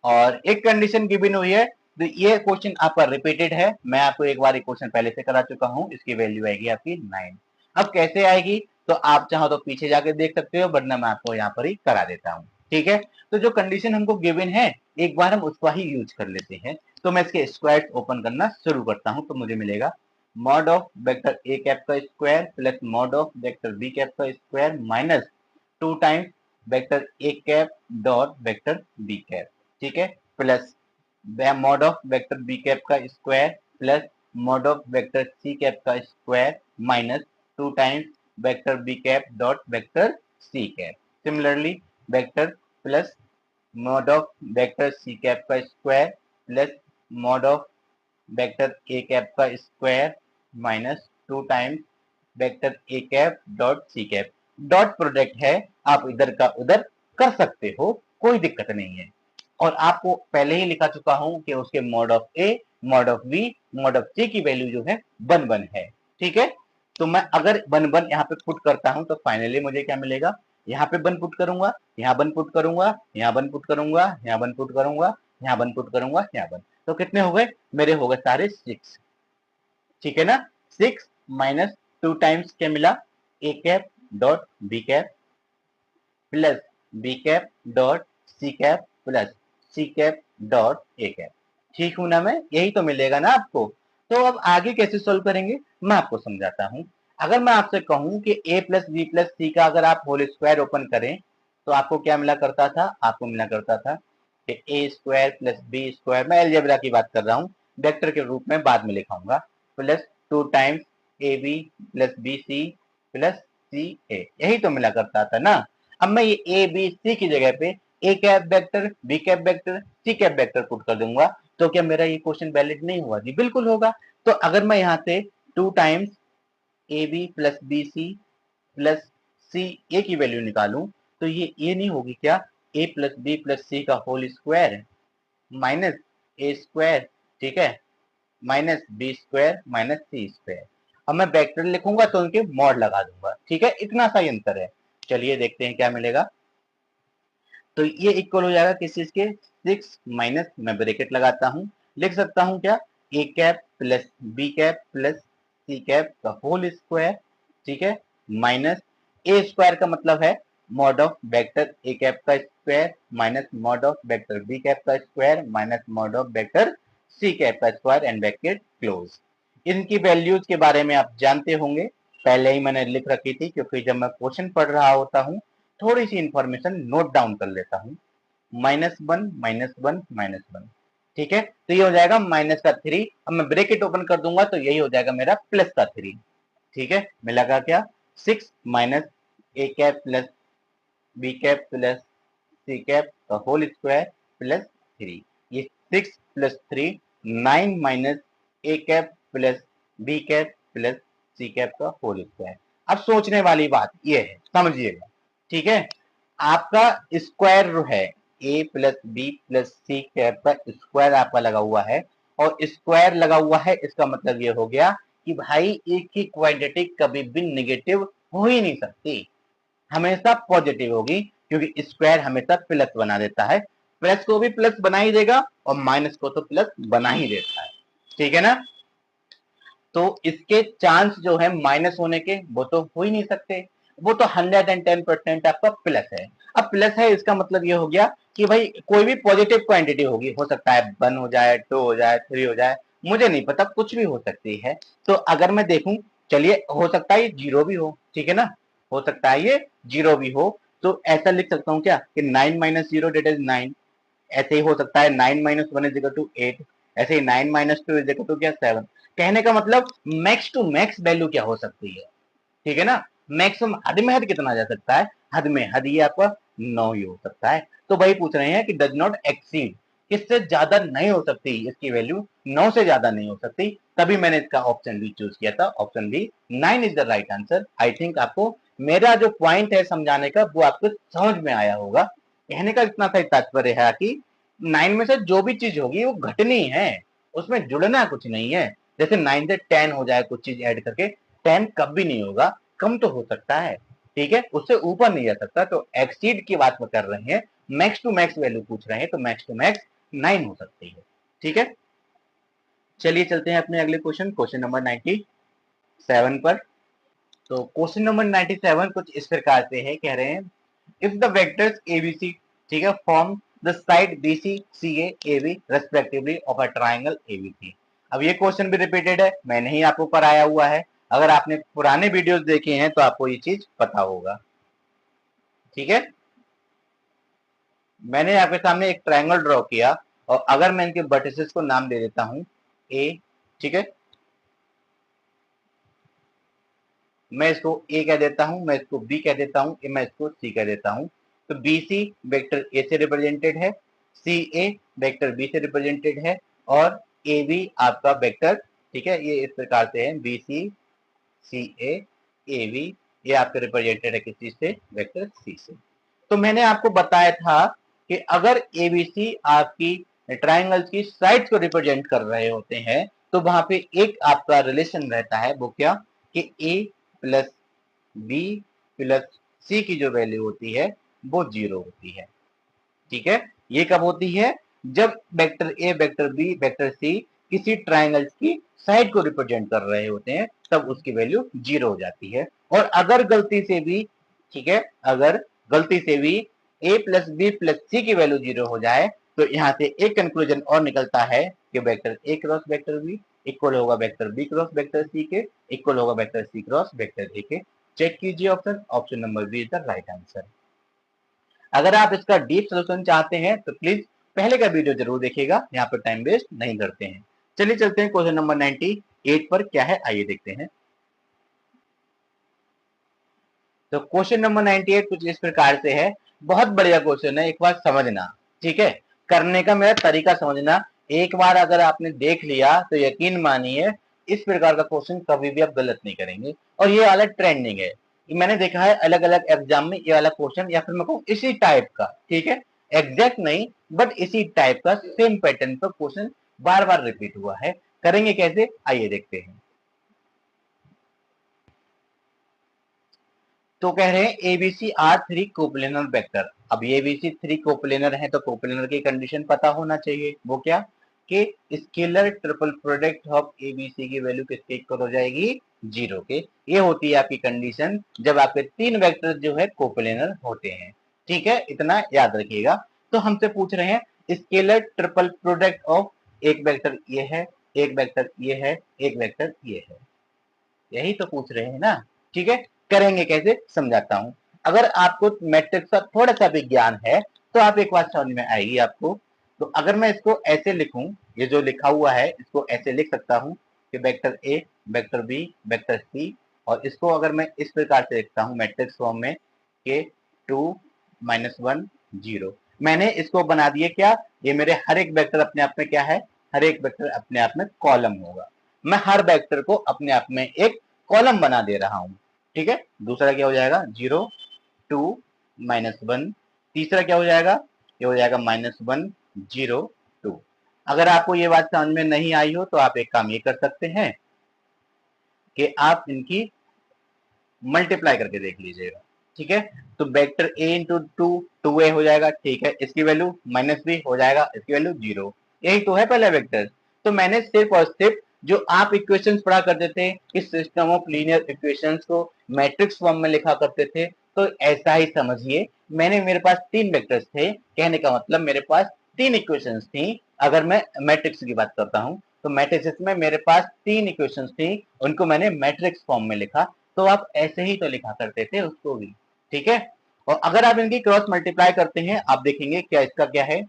और एक कंडीशन गिवन हुई है, तो ये क्वेश्चन आपका रिपीटेड है, मैं आपको एक बार क्वेश्चन पहले से करा चुका हूं, इसकी वैल्यू आएगी आपकी 9। अब कैसे आएगी तो आप चाहो तो पीछे जाके देख सकते हो, वरना मैं आपको यहाँ पर ही करा देता हूँ। ठीक है, तो जो कंडीशन हमको गिवन है एक बार हम उसका ही यूज कर लेते हैं। तो मैं इसके स्क्वायर ओपन करना शुरू करता हूँ, तो मुझे मिलेगा mod of vector A cap का square plus mod of vector B cap का square minus 2 times vector A cap dot vector B cap. ठीक है, plus mod of vector B cap का square plus mod of vector C cap का square minus 2 times vector B cap dot vector C cap. Similarly vector plus mod of vector C cap का square plus mod of vector A cap का square minus 2 times vector A cap dot C cap. Dot product है, आप इधर का उधर कर सकते हो, कोई दिक्कत नहीं है। और आपको पहले ही लिखा चुका हूं कि उसके mod of A mod of B mod of C की वैल्यू जो है 1 1 है। ठीक है, तो मैं अगर 1 1 यहाँ पे पुट करता हूं तो फाइनली मुझे क्या मिलेगा, यहाँ पे 1 पुट करूंगा, यहाँ 1 पुट करूंगा, यहाँ 1 पुट करूंगा, यहाँ 1 पुट करूंगा, यहाँ 1 पुट करूंगा, यहाँ 1, तो कितने हो गए मेरे, हो गए सारे 6। ठीक है ना, 6 माइनस 2 टाइम्स क्या मिला, A cap dot B cap plus B cap dot C cap plus C cap dot A cap. ठीक हूं ना मैं, यही तो मिलेगा ना आपको। तो अब आगे कैसे सोल्व करेंगे मैं आपको समझाता हूं। अगर मैं आपसे कहूं कि a plus B plus C का अगर आप होल स्क्वायर ओपन करें तो आपको क्या मिला करता था, आपको मिला करता था कि ए स्क्वायर प्लस बी स्क्वायर, मैं अलजेब्रा की बात कर रहा हूं, वेक्टर के रूप में बाद में लिखाऊंगा, plus 2 times A B plus B C plus C A, यही तो मिला करता था ना। अब मैं ये ए बी सी की जगह पे A cap vector B cap vector C cap vector put कर दूंगा, तो क्या मेरा ये क्वेश्चन वैलिड नहीं हुआ? जी बिल्कुल होगा। तो अगर मैं यहाँ से 2 times A B plus B C plus C A की वैल्यू निकालूं तो ये नहीं होगी क्या, A plus B plus C का whole square minus A square, ठीक है, minus B square minus C square. अब मैं वेक्टर लिखूंगा तो उनके मॉड लगा दूंगा। ठीक है, इतना सा ही अंतर है। चलिए देखते हैं क्या मिलेगा। तो ये इक्वल हो जाएगा किस चीज के, 6 माइनस, मैं ब्रैकेट लगाता हूं, लिख सकता हूं क्या, A cap plus B cap plus C cap का होल स्क्वायर, ठीक है, माइनस ए स्क्वायर का मतलब है mod of vector A cap का square minus mod of vector B cap का square minus mod of vector C cap का square end bracket close. इनकी वैल्यूज के बारे में आप जानते होंगे, पहले ही मैंने लिख रखी थी, क्योंकि जब मैं क्वेश्चन पढ़ रहा होता हूँ थोड़ी सी इंफॉर्मेशन नोट डाउन कर लेता हूँ। -1 -1 -1, ठीक है, तो ये हो जाएगा माइनस का 3। अब मैं ब्रैकेट ओपन कर दूंगा तो यही हो जाएगा मेरा प्लस का 3। ठीक है, मिला का क्या, 6 minus A cap plus B cap plus C cap का होल स्क्वायर प्लस 3। ये 6 प्लस 3 9 minus A cap plus B cap plus C cap का होल स्क्वायर। अब सोचने वाली बात ये है, समझिएगा, ठीक है, आपका स्क्वायर है A plus B plus C cap का स्क्वायर आपका लगा हुआ है, और स्क्वायर लगा हुआ है इसका मतलब ये हो गया कि भाई एक ही क्वांटिटी कभी भी निगेटिव हो ही नहीं सकती, हमेशा पॉजिटिव होगी, क्योंकि स्क्वायर हमेशा प्लस बना देता है, प्लस को भी प्लस बना ही देगा और माइनस को तो प्लस बना ही देता है, ठीक है ना। तो इसके चांस जो है माइनस होने के वो तो हो ही नहीं सकते, वो तो 110% आपका प्लस है। अब प्लस है इसका मतलब ये हो गया कि भाई कोई भी पॉजिटिव क्वांटिटी होगी, हो सकता है 1 हो जाए, 2 हो जाए, 3 हो जाए, मुझे नहीं पता, कुछ भी हो सकती है। तो अगर मैं देखूं, चलिए हो सकता है ये जीरो भी हो, ठीक है ना, हो सकता है ये जीरो भी हो, तो ऐसा लिख सकता हूँ क्या कि 9 माइनस जीरो डेट इज 9, ऐसे ही हो सकता है 9 माइनस 1 इज इक्वल टू 8, ऐसे ही 9 माइनस 2 इज इक्वल टू क्या 7। कहने का मतलब मैक्स टू मैक्स वैल्यू क्या हो सकती है, ठीक है ना, मैक्सिमम हद में हद कितना जा सकता है, हद में हद ये आपका 9 ही हो सकता है। तो भाई पूछ रहे हैं कि डज नॉट एक्सीड, किससे ज्यादा नहीं हो सकती, इसकी वैल्यू 9 से ज्यादा नहीं हो सकती, तभी मैंने इसका ऑप्शन बी चूज किया था, option B 9 is the right answer. I think आपको मेरा जो पॉइंट है समझाने का वो आपको समझ में आया होगा। कहने का इतना सा तात्पर्य है कि 9 में से जो भी चीज होगी वो घटनी है, उसमें जुड़ना कुछ नहीं है। जैसे 9 से 10 हो जाए कुछ चीज ऐड करके, 10 कभी नहीं होगा, कम तो हो सकता है, ठीक है, उससे ऊपर नहीं जा सकता। तो एक्सीड की बात में कर रहे हैं, मैक्स टू मैक्स वैल्यू पूछ रहे हैं, तो मैक्स टू मैक्स 9 हो सकती है, ठीक है। चलिए चलते हैं अपने अगले क्वेश्चन, क्वेश्चन नंबर 97 पर। तो क्वेश्चन नंबर 97 कुछ इस प्रकार से है, कह रहे हैं इफ द वेक्टर्स एबीसी, ठीक है, form the side BC CA AB respectively of a triangle ABC. अब ये क्वेश्चन भी रिपीटेड है, मैंने ही आपको कराया हुआ है, अगर आपने पुराने वीडियोस देखे हैं तो आपको ये चीज पता होगा, ठीक है। मैंने आपके सामने एक ट्राइंगल ड्रॉ किया, और अगर मैं इनके वर्टिसेस को नाम दे देता हूं ए, ठीक है, मैं इसको ए कह देता हूं, मैं इसको बी कह देता हूं, मैं इसको सी कह देता हूं। तो बी सी वेक्टर ए से रिप्रेजेंटेड है, सी ए वेक्टर बी से रिप्रेजेंटेड है, और ए बी आपका वेक्टर, ठीक है, ये इस प्रकार से है B C C A B, ये आपके रिप्रेजेंटेड है किस चीज से, वेक्टर सी से। तो मैंने आपको बताया था कि अगर एबीसी आपकी ट्राइंगल्स की साइड्स को रिप्रेजेंट कर रहे होते हैं, तो वहां पे एक आपका रिलेशन रहता है, वो क्या कि ए प्लस बी प्लस सी की जो वैल्यू होती है वो जीरो होती है, ठीक है। ये कब होती है, जब vector A vector B vector C किसी ट्राइंगल्स की साइड को रिप्रेजेंट कर रहे होते हैं, तब उसकी वैल्यू जीरो हो जाती है। और अगर गलती से भी, ठीक है, अगर गलती से भी ए प्लस बी प्लस सी की वैल्यू जीरो हो जाए, तो यहाँ से एक कंक्लूजन और निकलता है कि vector A cross vector B equal होगा vector B cross vector C के, इक्वल होगा vector C cross vector A के। चेक कीजिए option, option number B is the right answer. अगर आप इसका डीप सोल्यूशन चाहते हैं तो प्लीज पहले का वीडियो जरूर देखिएगा, यहाँ पर टाइम वेस्ट नहीं करते हैं। चलिए चलते हैं क्वेश्चन नंबर 98 पर, क्या है आइए देखते हैं। तो क्वेश्चन नंबर 98 कुछ इस प्रकार से है, बहुत बढ़िया क्वेश्चन है, एक बार समझना, ठीक है, करने का मेरा तरीका समझना। एक बार अगर आपने देख लिया तो यकीन मानिए इस प्रकार का क्वेश्चन कभी भी आप गलत नहीं करेंगे। और ये वाला ट्रेंडिंग है, मैंने देखा है अलग अलग एग्जाम में ये वाला क्वेश्चन, या फिर मैं कहूँ इसी टाइप का, ठीक है, एग्जैक्ट नहीं बट इसी टाइप का सेम पैटर्न पर क्वेश्चन बार बार रिपीट हुआ है। करेंगे कैसे, आइए देखते हैं। तो कह रहे हैं ABC are three coplanar vector. अब ये एबीसी थ्री कोप्लेनर है तो कोप्लेनर की कंडीशन पता होना चाहिए, वो क्या कि scalar triple product of ABC की वैल्यू किसके इक्वल हो जाएगी, जीरो के। ये होती है आपकी कंडीशन जब आपके तीन वेक्टर जो है कोप्लेनर होते हैं, ठीक है, इतना याद रखिएगा। तो हमसे पूछ रहे हैं स्केलर ट्रिपल प्रोडक्ट ऑफ, एक वेक्टर ये है, एक वेक्टर ये है, एक वेक्टर ये है, यही तो पूछ रहे हैं ना, ठीक है। करेंगे कैसे समझाता हूं। अगर आपको मैट्रिक्स का थोड़ा सा भी ज्ञान है तो आप एक बात समझ में आएगी आपको। तो अगर मैं इसको ऐसे लिखूं, ये जो लिखा हुआ है इसको ऐसे लिख सकता हूं कि vector A vector B vector C, और इसको अगर मैं इस प्रकार से लिखता हूं मैट्रिक्स फॉर्म में के 2 - 1 0, मैंने इसको बना दिया क्या, ये मेरे हर एक वेक्टर अपने आप में क्या है, हर एक वेक्टर अपने आप में कॉलम होगा। मैं हर वेक्टर को अपने आप में एक कॉलम बना दे रहा हूं, ठीक है। दूसरा क्या हो जाएगा 0 2 - 1, तीसरा क्या हो जाएगा ये हो जाएगा -1 0 2। अगर आपको ये बात समझ में नहीं आई हो तो आप एक काम ये कर सकते हैं कि आप इनकी मल्टीप्लाई करके देख लीजिएगा, ठीक है। तो वेक्टर a इंटू 2 2a हो जाएगा, ठीक है। इसकी वैल्यू -b हो जाएगा, इसकी वैल्यू 0। यही तो है पहला वेक्टर। तो मैंने सिर्फ और सिर्फ जो आप इक्वेशंस पढ़ा करते थे इस सिस्टम ऑफ लीनियर इक्वेशंस को मैट्रिक्स फॉर्म में लिखा करते थे, तो ऐसा ही समझिए। मेरे पास 3 वेक्टर्स थे, कहने का मतलब मेरे पास 3 इक्वेशंस थी। अगर मैं मैट्रिक्स की बात करता हूं तो मैट्रिक्स में मेरे पास 3 इक्वेशंस थी, उनको मैंने मैट्रिक्स फॉर्म में लिखा। तो आप ऐसे ही तो लिखा करते थे उसको भी, ठीक है। और अगर आप इनकी क्रॉस मल्टीप्लाई करते हैं, आप देखेंगे क्या इसका क्या है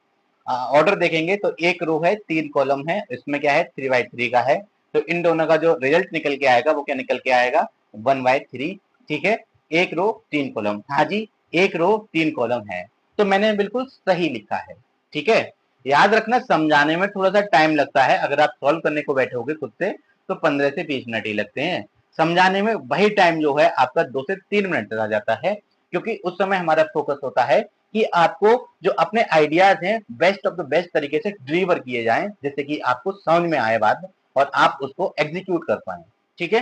ऑर्डर देखेंगे तो एक रो है 3 कॉलम है, इसमें क्या है 3/3 का है। तो इन दोनों का जो रिजल्ट निकल के आएगा वो क्या निकल के आएगा 1/3, ठीक है। एक रो 3 कॉलम, हाँ जी, एक रो 3 कॉलम है। तो मैंने बिल्कुल सही लिखा है, ठीक है। याद रखना समझाने में थोड़ा सा टाइम लगता है, अगर आप सॉल्व करने को बैठोगे खुद से तो 15 से 20 मिनट ही लगते हैं। समझाने में वही टाइम जो है आपका 2 से 3 मिनट चला जाता है, क्योंकि उस समय हमारा फोकस होता है कि आपको जो अपने आइडियाज हैं बेस्ट ऑफ द बेस्ट तरीके से डिलीवर किए जाएं, जिससे कि आपको समझ में आए बात और आप उसको एग्जीक्यूट कर पाए, ठीक है।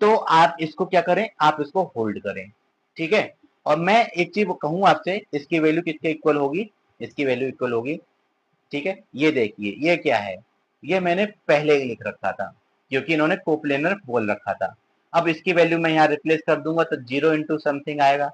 तो आप इसको क्या करें, आप इसको होल्ड करें, ठीक है। और मैं एक चीज कहूं आपसे, इसकी वैल्यू किसके इक्वल होगी, इसकी वैल्यू इक्वल होगी, ठीक है। ये देखिए ये क्या है, ये मैंने पहले ही लिख रखा था क्योंकि इन्होंने कोप्लेनर बोल रखा था। अब इसकी वैल्यू मैं यहाँ रिप्लेस कर दूंगा तो 0 इंटू समथिंग आएगा,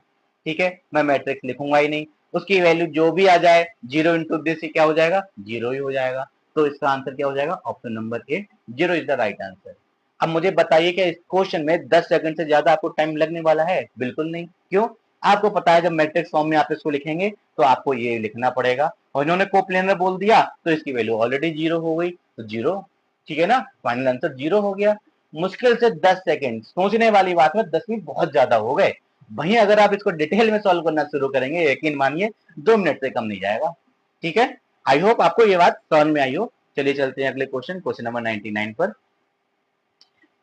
ठीक है। मैं मैट्रिक्स लिखूंगा ही नहीं, उसकी वैल्यू जो भी आ जाए 0 इंटू दिस क्या हो जाएगा 0 ही हो जाएगा। तो इसका आंसर क्या हो जाएगा, option number A 0 is the right answer. अब मुझे बताइए कि इस क्वेश्चन में 10 सेकंड से ज्यादा आपको टाइम लगने वाला है, बिल्कुल नहीं। क्यों, आपको पता है जब मैट्रिक्स फॉर्म में आप इसको लिखेंगे तो आपको ये लिखना पड़ेगा, और इन्होंने कोप्लेनर बोल दिया तो इसकी वैल्यू ऑलरेडी 0 हो गई, तो 0, ठीक है ना, फाइनल आंसर 0 हो गया। मुश्किल से 10 सेकंड सोचने वाली बात में 10 मिनट बहुत ज्यादा हो गए। वहीं अगर आप इसको डिटेल में सॉल्व करना शुरू करेंगे, यकीन मानिए 2 मिनट से कम नहीं जाएगा, ठीक है। आई होप आपको ये बात समझ में आई हो। चलिए चलते हैं अगले क्वेश्चन, क्वेश्चन नंबर 99 पर।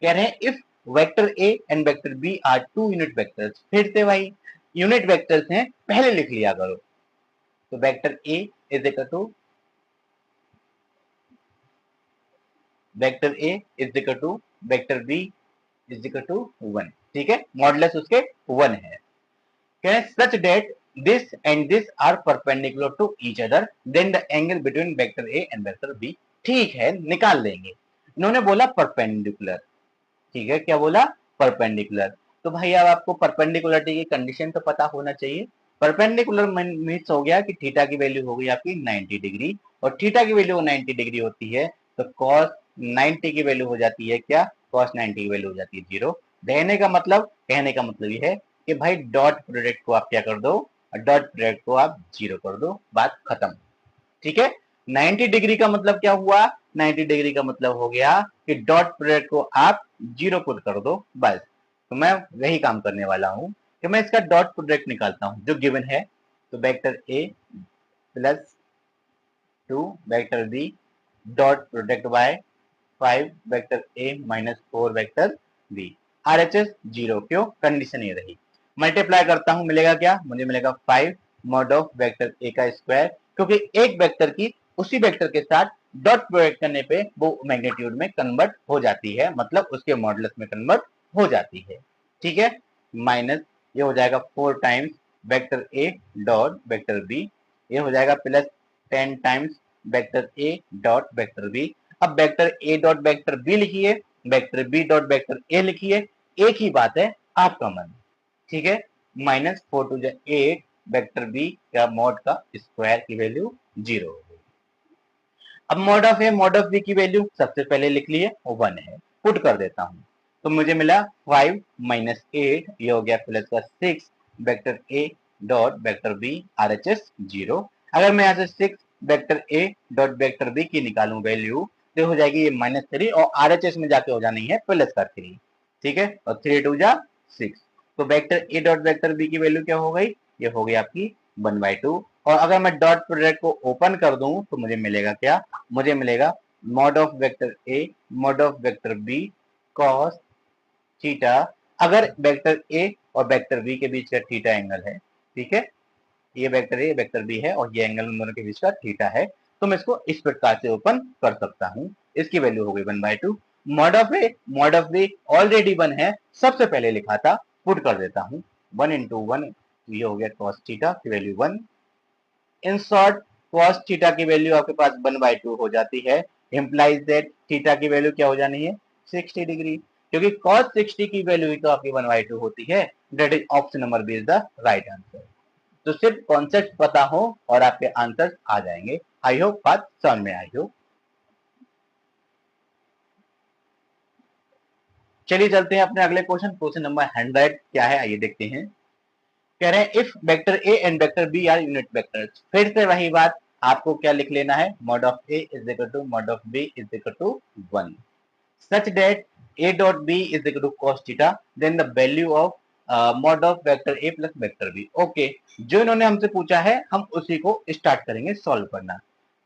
कह रहे हैं if vector A and vector B are two unit vectors, फिर से भाई यूनिट वेक्टर्स हैं, पहले लिख लिया करो। तो vector A is equal to vector A is equal to vector B is equal to 1, ठीक है। मॉडुलस उसके 1 है। कह रहे हैं such that this and this are perpendicular to each other then the angle between vector A and vector B, ठीक है, निकाल लेंगे। इन्होंने बोला परपेंडिकुलर, ठीक है, क्या बोला परपेंडिकुलर। तो भाई अब आपको परपेंडिकुलरिटी की कंडीशन तो पता होना चाहिए। परपेंडिकुलर मीन्स हो गया कि थीटा की वैल्यू हो गई आपकी 90 डिग्री, और थीटा की वैल्यू 90 डिग्री होती है तो cos 90 की वैल्यू हो जाती है क्या, cos 90 की वैल्यू हो जाती है 0। कहने का मतलब ये है कि भाई डॉट प्रोडक्ट को आप क्या कर दो, डॉट प्रोडक्ट को आप 0 कर दो, बात खत्म, ठीक है। 90 डिग्री का मतलब क्या हुआ, 90 डिग्री का मतलब हो गया कि डॉट प्रोडक्ट को आप 0 पुट कर दो, बस। तो मैं वही काम करने वाला हूं कि मैं इसका डॉट प्रोडक्ट निकालता हूं जो गिवन है। तो vector A plus 2 vector B dot product by 5 vector A minus 4 vector B, RHS 0, क्यों, कंडीशन ये रही। मल्टीप्लाई करता हूं, मिलेगा क्या, मुझे मिलेगा 5 मॉड ऑफ वेक्टर ए का स्क्वायर, क्योंकि एक वेक्टर की उसी वेक्टर के साथ डॉट प्रोडक्ट करने पे वो मैग्नीट्यूड में कन्वर्ट हो जाती है, मतलब उसके मॉडुलस में कन्वर्ट हो जाती है, ठीक है। माइनस ये हो जाएगा 4 times vector A dot vector B, ये हो जाएगा plus 10 times vector A dot vector B. अब vector A dot vector B लिखिए, vector B dot vector A लिखिए, एक ही बात है, आपका मन, ठीक है। -4 × 8 वेक्टर बी का मॉड का स्क्वायर की वैल्यू 0 हो गई। अब mod of A mod of B की वैल्यू सबसे पहले लिख लिए 1 है, पुट कर देता हूं तो मुझे मिला 5 - 8, ये हो गया प्लस का 6 vector A dot vector B RHS 0। अगर मैं यहाँ से 6 vector A dot vector B की निकालूं वैल्यू तो हो जाएगी ये -3, और RHS में जाके हो जानी है प्लस का 3, ठीक है, और 3 2 जा 6। तो vector A dot vector B की वैल्यू क्या हो गई, ये हो गई आपकी 1/2। और अगर मैं डॉट प्रोडक्ट को ओपन कर दूं तो मुझे मिलेगा क्या, मुझे मिलेगा mod of vector A mod of vector B cos theta, अगर वेक्टर ए और वेक्टर बी के बीच का थीटा एंगल है, ठीक है, ये वेक्टर ए वेक्टर बी है और ये एंगल उन दोनों के बीच का थीटा है, तो मैं इसको इस प्रकार से ओपन कर सकता हूँ। इसकी वैल्यू हो गई 1/2। मॉड ऑफ बी ऑलरेडी 1 है, सबसे पहले लिखा था, पुट कर देता हूँ 1 इंटू 1, ये हो गया cos थीटा की value 1। In short cos theta की वैल्यू आपके पास 1/2 हो जाती है, इम्प्लाइज दैट थीटा की वैल्यू क्या हो जानी है 60 डिग्री, क्योंकि cos 60 की वैल्यू ही तो आपकी 1/2 होती है। That is option number B is the right answer. तो सिर्फ कॉन्सेप्ट पता हो और आपके आंसर आ जाएंगे। आई होप बात समझ में आई हो। चलिए चलते हैं अपने अगले क्वेश्चन नंबर 100 क्या है आइए देखते हैं। कह रहे हैं if vector A and vector B are unit vectors, फिर से वही बात, आपको क्या लिख लेना है, mod of A is equal to mod of B is equal to 1 such that a dot b is equal to cos theta, then the value of mod of vector a plus vector b। Okay, जो इन्होंने हमसे पूछा है हम उसी को start करेंगे solve करना।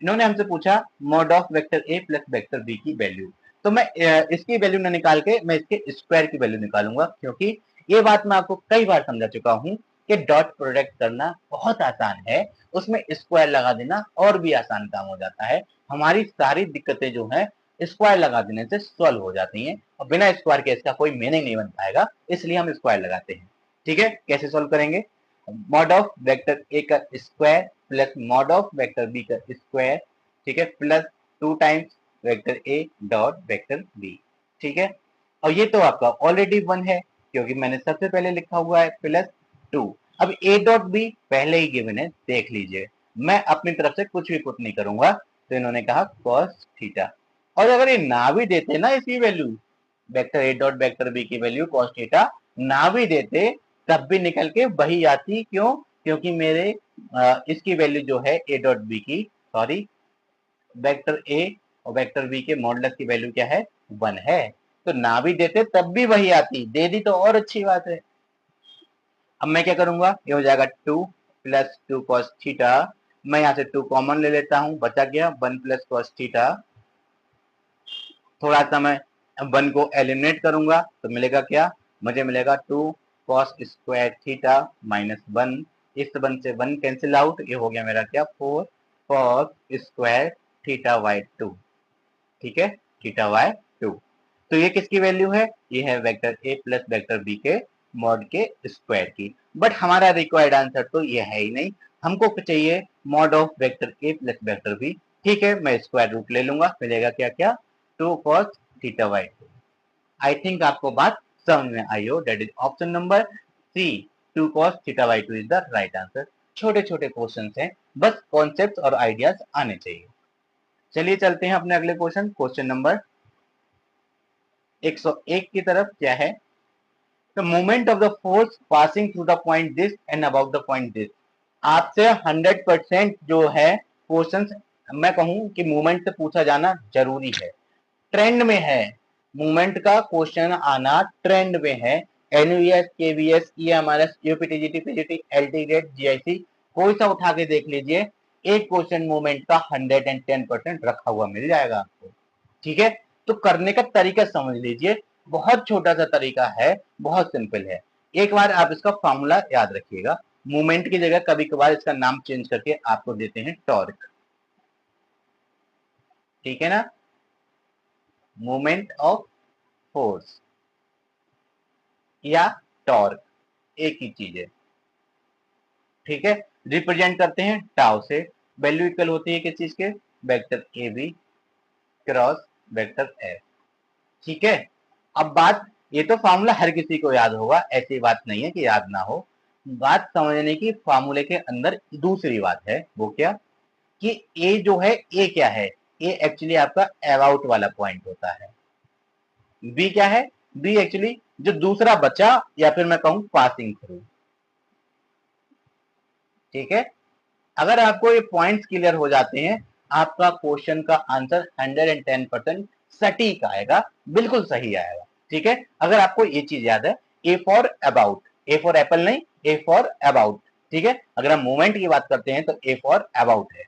इन्होंने हमसे पूछा mod of vector a plus vector b की वैल्यू, तो मैं इसकी वैल्यू न निकाल के मैं इसके स्क्वायर की वैल्यू निकालूंगा, क्योंकि ये बात मैं आपको कई बार समझा चुका हूँ कि डॉट प्रोडक्ट करना बहुत आसान है, उसमें स्क्वायर लगा देना और भी आसान काम हो जाता है। हमारी सारी दिक्कतें जो है स्क्वायर लगा देने से सॉल्व हो जाती हैं, और बिना स्क्वायर के इसका कोई मीनिंग नहीं बन पाएगा, इसलिए हम स्क्वायर लगाते हैं। ठीक है, कैसे सॉल्व करेंगे, मॉड ऑफ वेक्टर ए का square plus mod of vector B का स्क्वायर, ठीक है, plus 2 times vector A dot vector B. ठीक है, और ये तो आपका ऑलरेडी 1 है, क्योंकि मैंने सबसे पहले लिखा हुआ है प्लस 2। अब ए डॉट बी पहले ही गिवन है, देख लीजिए, मैं अपनी तरफ से कुछ भी पुट नहीं करूंगा, तो इन्होंने कहा cos थीटा, और अगर ये ना भी देते ना इसकी value, vector A dot vector B की वैल्यू cos थीटा ना भी देते, तब भी निकल के वही आती, क्यों, क्योंकि मेरे इसकी वैल्यू जो है ए डॉट बी की, सॉरी वेक्टर ए और वेक्टर बी के मॉडुलस की वैल्यू क्या है 1 है, तो ना भी देते तब भी वही आती, दे दी तो और अच्छी बात है। अब मैं क्या करूंगा, ये हो जाएगा 2 प्लस 2 cos थीटा, मैं यहाँ से 2 कॉमन ले लेता हूँ, बचा गया 1 प्लस cos थीटा, थोड़ा सा मैं 1 को एलिमिनेट करूंगा तो मिलेगा क्या, मुझे मिलेगा 2 cos स्क्वायर थीटा माइनस 1, इस 1 से 1 कैंसिल आउट, ये हो गया मेरा क्या 4 cos स्क्वायर थीटा बाय 2। ठीक है, थीटा बाय 2, तो ये किसकी वैल्यू है, ये है vector A plus vector B के मॉड के स्क्वायर की। बट हमारा रिक्वायर्ड आंसर तो ये है ही नहीं, हमको चाहिए mod of vector A plus vector B. ठीक है, मैं स्क्वायर रूट ले लूंगा, मिलेगा क्या क्या 2 cos theta by 2। I think आपको बात समझ में आई हो, that is option number C, 2 cos theta by 2 is the right answer. छोटे छोटे क्वेश्चन हैं, बस कॉन्सेप्ट और आइडियाज आने चाहिए। चलिए चलते हैं अपने अगले क्वेश्चन नंबर 101 की तरफ। क्या है, the moment of the force passing through the point this and about the point this. आपसे 100% जो है क्वेश्चन, मैं कहूं कि मूवमेंट से पूछा जाना जरूरी है, ट्रेंड में है, मूवमेंट का क्वेश्चन आना ट्रेंड में है। NUS, KVS, EMRS, UPTGT, PGT, LT grade, GIC, कोई सा उठा के देख लीजिए, एक क्वेश्चन मूवमेंट का 110% रखा हुआ मिल जाएगा आपको। ठीक है, तो करने का तरीका समझ लीजिए, बहुत छोटा सा तरीका है, बहुत सिंपल है। एक बार आप इसका फॉर्मूला याद रखिएगा, मूवमेंट की जगह कभी कभार इसका नाम चेंज करके आपको देते हैं टॉर्क। ठीक है ना, मूवमेंट ऑफ फोर्स या टॉर्क एक ही चीज है। ठीक है, रिप्रेजेंट करते हैं टाउ से, वैल्यू इक्वल होती है किस चीज के, vector A B cross vector F. ठीक है, अब बात, ये तो फार्मूला हर किसी को याद होगा, ऐसी बात नहीं है कि याद ना हो, बात समझने की फार्मूले के अंदर दूसरी बात है, वो क्या, कि ए जो है, ए क्या है, ए एक्चुअली आपका अबाउट वाला पॉइंट होता है, बी क्या है, बी एक्चुअली जो दूसरा बचा, या फिर मैं कहूं पासिंग थ्रू। ठीक है, अगर आपको ये पॉइंट्स क्लियर हो जाते हैं, आपका क्वेश्चन का आंसर 110% सटीक आएगा, बिल्कुल सही आएगा। ठीक है, अगर आपको ये चीज याद है, A for about, A for Apple नहीं, ए फॉर अबाउट। ठीक है, अगर हम मूवमेंट की बात करते हैं तो ए फॉर अबाउट है।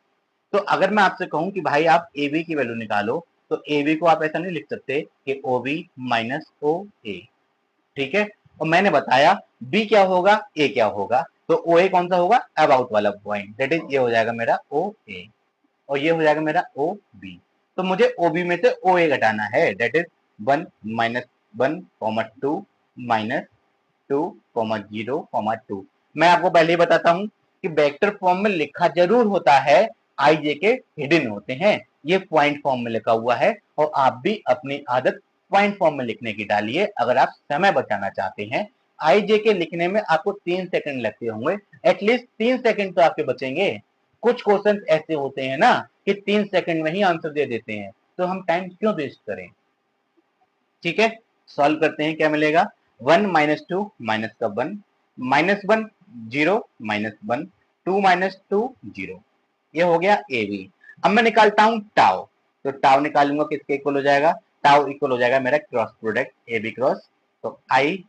तो अगर मैं आपसे कहूं कि भाई आप ए बी की वैल्यू निकालो, तो ए बी को आप ऐसा नहीं लिख सकते कि ओ बी माइनस ओ ए। ठीक है, और मैंने बताया बी क्या होगा, ए क्या होगा, तो ओ ए कौन सा होगा, अबाउट वाला पॉइंट, दैट इज ये हो जाएगा मेरा ओ ए, और ये हो जाएगा मेरा ओ बी। तो मुझे ओ बी में से ओ ए घटाना है, that is 1 minus 1 comma 2 minus 2 comma 0 comma 2। मैं आपको पहले ही बताता हूं कि वेक्टर फॉर्म में लिखा जरूर होता है, आई जे के हिडन होते हैं, ये पॉइंट फॉर्म में लिखा हुआ है, और आप भी अपनी आदत पॉइंट फॉर्म में लिखने की डालिए अगर आप समय बचाना चाहते हैं। आई जे के लिखने में आपको 3 सेकंड लगते होंगे, एटलीस्ट 3 सेकंड तो आपके बचेंगे। कुछ क्वेश्चन ऐसे होते हैं ना कि 3 सेकंड में ही आंसर दे देते हैं, तो हम टाइम क्यों वेस्ट करें। ठीक है, सॉल्व करते हैं, क्या मिलेगा, 1 माइनस 2 माइनस का 1 माइनस 1 0 माइनस 1 2 माइनस 2 0, ये हो गया ए बी। अब मैं निकालता हूं टाउ, तो टाउ निकालूंगा किसके इक्वल हो जाएगा, टाउ इक्वल हो जाएगा मेरा cross product A B cross, तो आई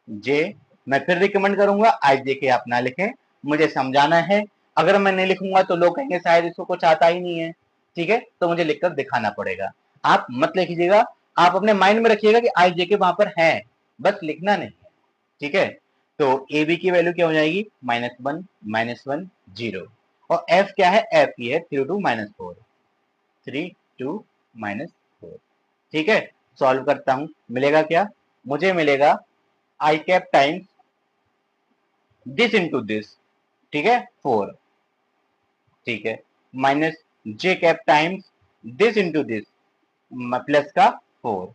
जे, मैं फिर रिकमेंड करूंगा आई जे के आप ना लिखें, मुझे समझाना है, अगर मैं नहीं लिखूंगा तो लोग कहेंगे शायद इसको कुछ आता ही नहीं है। ठीक है, तो मुझे लिखकर दिखाना पड़ेगा, आप मत लिखिएगा, आप अपने माइंड में रखिएगा कि आई जे के वहां पर है, बस लिखना नहीं है। ठीक है, तो ए बी की वैल्यू क्या हो जाएगी, -1 0, और एफ क्या है, एफ की है 3 2 -4 3 2 -4। ठीक है, सॉल्व करता हूं, मिलेगा क्या, मुझे मिलेगा I cap times this into this, ठीक है 4, ठीक है, minus J cap times this into this plus का 4।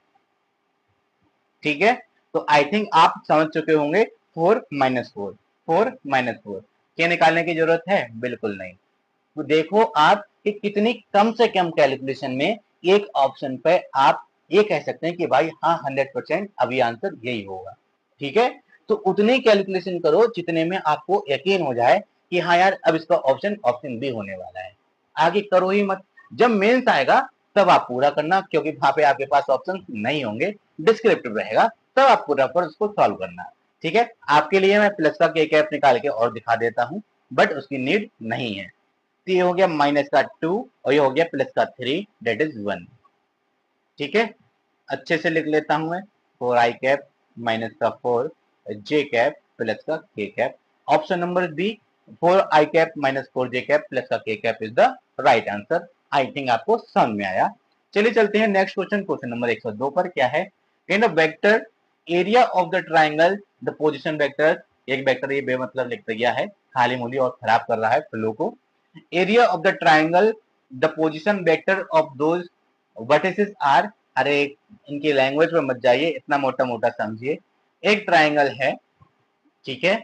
ठीक है, तो आई थिंक आप समझ चुके होंगे 4 -4 4 -4 क्या निकालने की जरूरत है, बिल्कुल नहीं। तो देखो आप कि कितनी कम से कम कैलकुलेशन में एक ऑप्शन पे आप ये कह सकते हैं कि भाई हाँ 100% अभी आंसर यही होगा। ठीक है, तो उतनी कैलकुलेशन करो जितने में आपको यकीन हो जाए कि हाँ यार अब इसका ऑप्शन ऑप्शन बी होने वाला है, आगे करो ही मत। जब मेंस आएगा तब आप पूरा करना, क्योंकि वहां पे आपके पास ऑप्शन नहीं होंगे, डिस्क्रिप्टिव रहेगा, तब आप पूरा पर उसको सॉल्व करना। ठीक है, आपके लिए मैं प्लस का के कैप निकाल के और दिखा देता हूं, बट उसकी नीड नहीं है। तो ये हो गया माइनस का 2 और ये हो गया प्लस का 3 दैट इज 1। ठीक है, अच्छे से लिख लेता हूं मैं, 4 आई कैप माइनस का 4 जे कैप प्लस का के कैप, ऑप्शन नंबर बी 4 आई cap minus 4 J cap plus का के cap is the right answer. I think आपको समझ में आया। चलिए चलते हैं नेक्स्ट क्वेश्चन, क्वेश्चन नंबर 102 पर। क्या है, in the vector area of the triangle the position vector, एक वेक्टर ये बेमतलब लिख दिया है, खाली मूली और खराब कर रहा है फ्लो को। Area of the triangle the position vector of those vertices are, अरे इनकी लैंग्वेज में मत जाइए, इतना मोटा मोटा समझिए। एक ट्राइंगल है, ठीक है,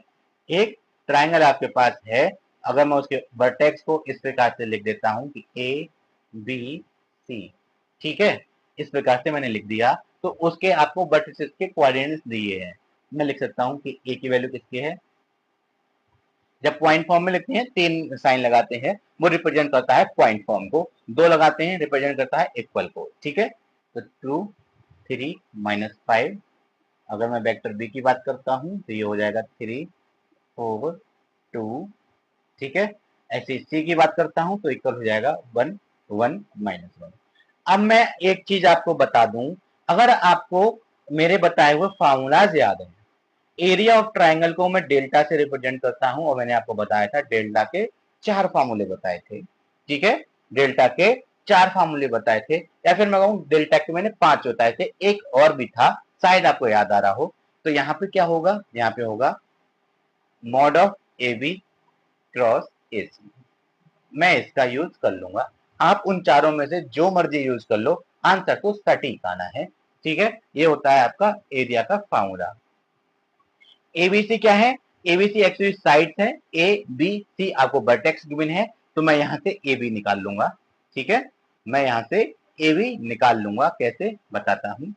एक ट्राइंगल आपके पास है, अगर मैं उसके वर्टेक्स को इस प्रकार से लिख देता हूं कि ए बी सी, ठीक है, इस प्रकार से मैंने लिख दिया, तो उसके आपको वर्टिसेस के कोऑर्डिनेट्स दिए हैं। मैं लिख सकता हूं कि ए की वैल्यू किसकी है, जब पॉइंट फॉर्म में लिखते हैं 3 साइन लगाते हैं, वो रिप्रेजेंट करता है पॉइंट फॉर्म को, 2 लगाते हैं रिप्रेजेंट करता है इक्वल को। ठीक है, तो 2 3 -5, अगर मैं वेक्टर बी की बात करता हूं तो ये हो जाएगा 3 4 2, ठीक है, ऐसे सी की बात करता हूं तो इक्वल हो जाएगा 1 1 -1। अब मैं एक चीज आपको बता दूं, अगर आपको मेरे बताए हुए फार्मूलाज याद है, एरिया ऑफ ट्राइंगल को मैं डेल्टा से रिप्रेजेंट करता हूं, और मैंने आपको बताया था डेल्टा के 4 फार्मूले बताए थे। ठीक है, डेल्टा के 4 फार्मूले बताए थे, या फिर मैं कहूं डेल्टा के मैंने 5 बताए थे, एक और भी था, शायद आपको याद आ रहा हो। तो यहाँ पे क्या होगा, यहाँ पे होगा mod of A B cross A C, मैं इसका यूज कर लूंगा। आप उन चारों में से जो मर्जी यूज कर लो, आंसर तो सटीक आना है। ठीक है, ये होता है आपका एरिया का फार्मूला। एबीसी क्या है, एबीसी एक्चुअली साइड्स है, ए बी सी आपको वर्टेक्स गिवन है, तो मैं यहां से ए बी निकाल लूंगा। ठीक है, मैं यहां से ए बी निकाल लूंगा, कैसे बताता हूं।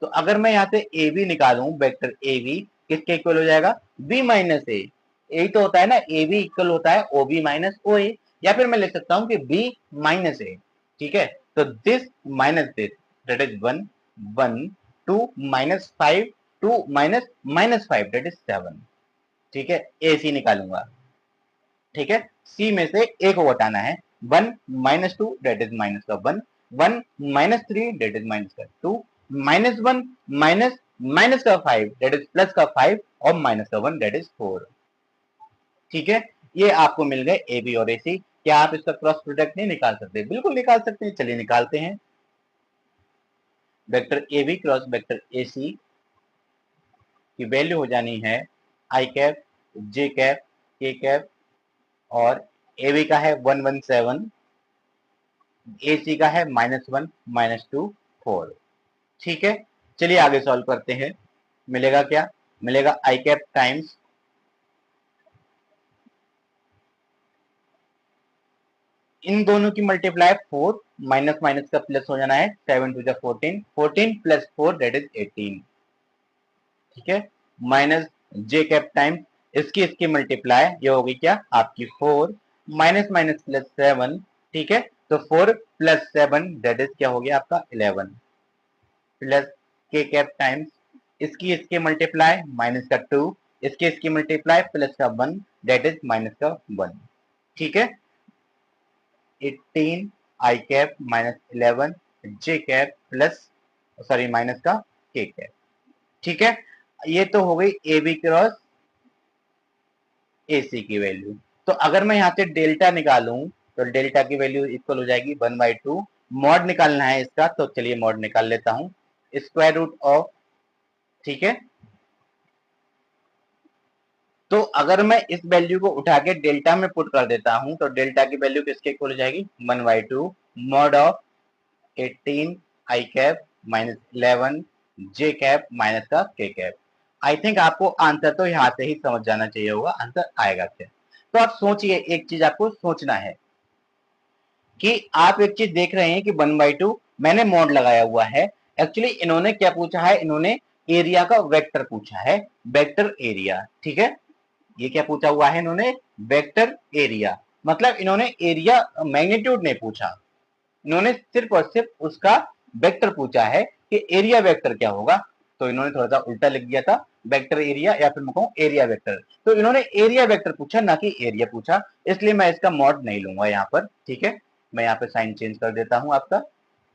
तो अगर मैं यहां से ए बी निकालूं, वेक्टर ए बी किसके इक्वल हो जाएगा, बी माइनस ए, यही तो होता है ना, ए बी इक्वल होता है ओ बी माइनस ओ ए, या फिर मैं लिख सकता हूं कि बी माइनस ए। ठीक है, तो this minus this that is 1 1 2 -5 2 -5 that is 7। ठीक है, ए सी निकालूंगा। ठीक है, सी में से ए को हटाना है, 1 -2 दैट इज माइनस का 1 1 -3 दैट इज माइनस का 2 -1 माइनस माइनस का 5 दैट इज प्लस का 5 और माइनस का 1 दैट इज 4। ठीक है, ये आपको मिल गए ए बी और ए सी। क्या आप इसका क्रॉस प्रोडक्ट नहीं निकाल सकते? बिल्कुल निकाल सकते हैं, चलिए निकालते हैं। Vector A B cross vector A C की वैल्यू हो जानी है I cap, J cap, K cap, और ए बी का है 117, ए सी का है -1, -2, 4। ठीक है, चलिए आगे सॉल्व करते हैं। मिलेगा क्या? मिलेगा आई कैप टाइम्स इन दोनों की मल्टीप्लाई 4, माइनस माइनस का प्लस हो जाना है, 7 टू 14, 14 प्लस 4 दैट इज 18। ठीक है, माइनस जे कैप टाइम्स इसकी मल्टीप्लाई, ये होगी क्या आपकी 4, माइनस माइनस प्लस 7। ठीक है, तो 4 प्लस 7 दैट इज क्या हो गया आपका 11, प्लस के कैप टाइम्स इसकी मल्टीप्लाई माइनस का 2, इसकी मल्टीप्लाई प्लस का 1 दैट इज माइनस का 1। ठीक है, 18 आई कैप माइनस 11 जे कैप प्लस, सॉरी माइनस का के कैप। ठीक है, ये तो हो गई ए बी क्रॉस ए सी की वैल्यू। तो अगर मैं यहाँ से डेल्टा निकालूं तो डेल्टा की वैल्यू इक्वल हो जाएगी 1/2। मॉड निकालना है इसका, तो चलिए मॉड निकाल लेता हूं, स्क्वायर रूट ऑफ। ठीक है, तो अगर मैं इस वैल्यू को उठा के डेल्टा में पुट कर देता हूं तो डेल्टा की वैल्यू किसके इक्वल हो जाएगी 1/2 mod of 18 I cap minus 11 J cap minus का के कैप। आई थिंक आपको आंसर तो यहाँ से ही समझ जाना चाहिए होगा, आंसर आएगा क्या। तो आप सोचिए, एक चीज आपको सोचना है कि आप एक चीज देख रहे हैं कि 1/2 मैंने मॉड लगाया हुआ है। एक्चुअली इन्होंने क्या पूछा है, इन्होंने एरिया का वेक्टर पूछा है, वेक्टर एरिया। ठीक है, ये क्या पूछा हुआ है इन्होंने, वेक्टर एरिया। मतलब इन्होंने एरिया मैग्नीट्यूड नहीं पूछा, इन्होंने सिर्फ और सिर्फ उसका वेक्टर पूछा है कि एरिया वेक्टर क्या होगा। तो इन्होंने थोड़ा सा उल्टा लिख दिया था, वेक्टर एरिया, या फिर मैं कहूँ एरिया वेक्टर। तो इन्होंने एरिया वेक्टर पूछा, ना कि एरिया पूछा, इसलिए मैं इसका मॉड नहीं लूंगा यहाँ पर। ठीक है, मैं यहाँ पे साइन चेंज कर देता हूँ आपका,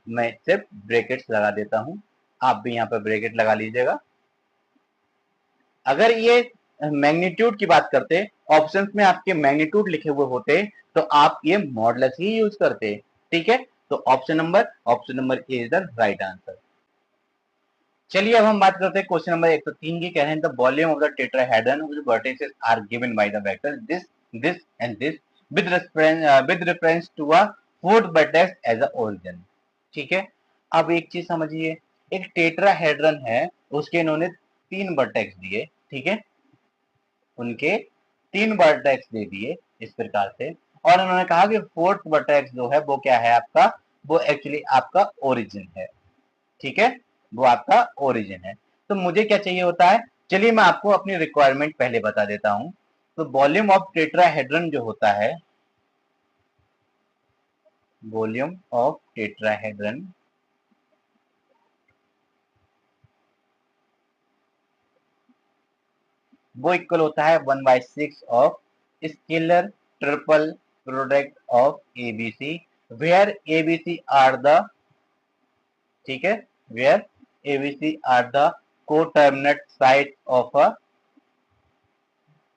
मैं सिर्फ ब्रैकेट्स लगा देता हूँ, आप भी यहाँ पर ब्रैकेट लगा लीजिएगा। अगर ये मैग्नीट्यूड की बात करते, ऑप्शंस में आपके मैग्नीट्यूड लिखे हुए होते, तो आप ये मॉडलेस ही यूज करते। ठीक है, तो option number A is the right answer. चलिए अब हम बात करते हैं क्वेश्चन नंबर 103 की। कह रहे हैं the volume of the tetrahedron which vertices are given by the vector this this and this with reference to a fourth vertex as a origin. ठीक है, अब एक चीज समझिए, एक टेट्राहेड्रन है, उसके इन्होंने 3 वर्टेक्स दिए। ठीक है, उनके 3 वर्टेक्स दे दिए इस प्रकार से, और उन्होंने कहा कि फोर्थ वर्टेक्स जो है वो क्या है आपका, वो एक्चुअली आपका ओरिजिन है। ठीक है, वो आपका ओरिजिन है। तो मुझे क्या चाहिए होता है, चलिए मैं आपको अपनी रिक्वायरमेंट पहले बता देता हूं। तो वॉल्यूम ऑफ टेट्राहेड्रन जो होता है, वॉल्यूम ऑफ टेट्राहेड्रन वो इक्वल होता है 1/6 of scalar triple product of ABC, where ABC are the, ठीक है, where ABC are the coterminous side of a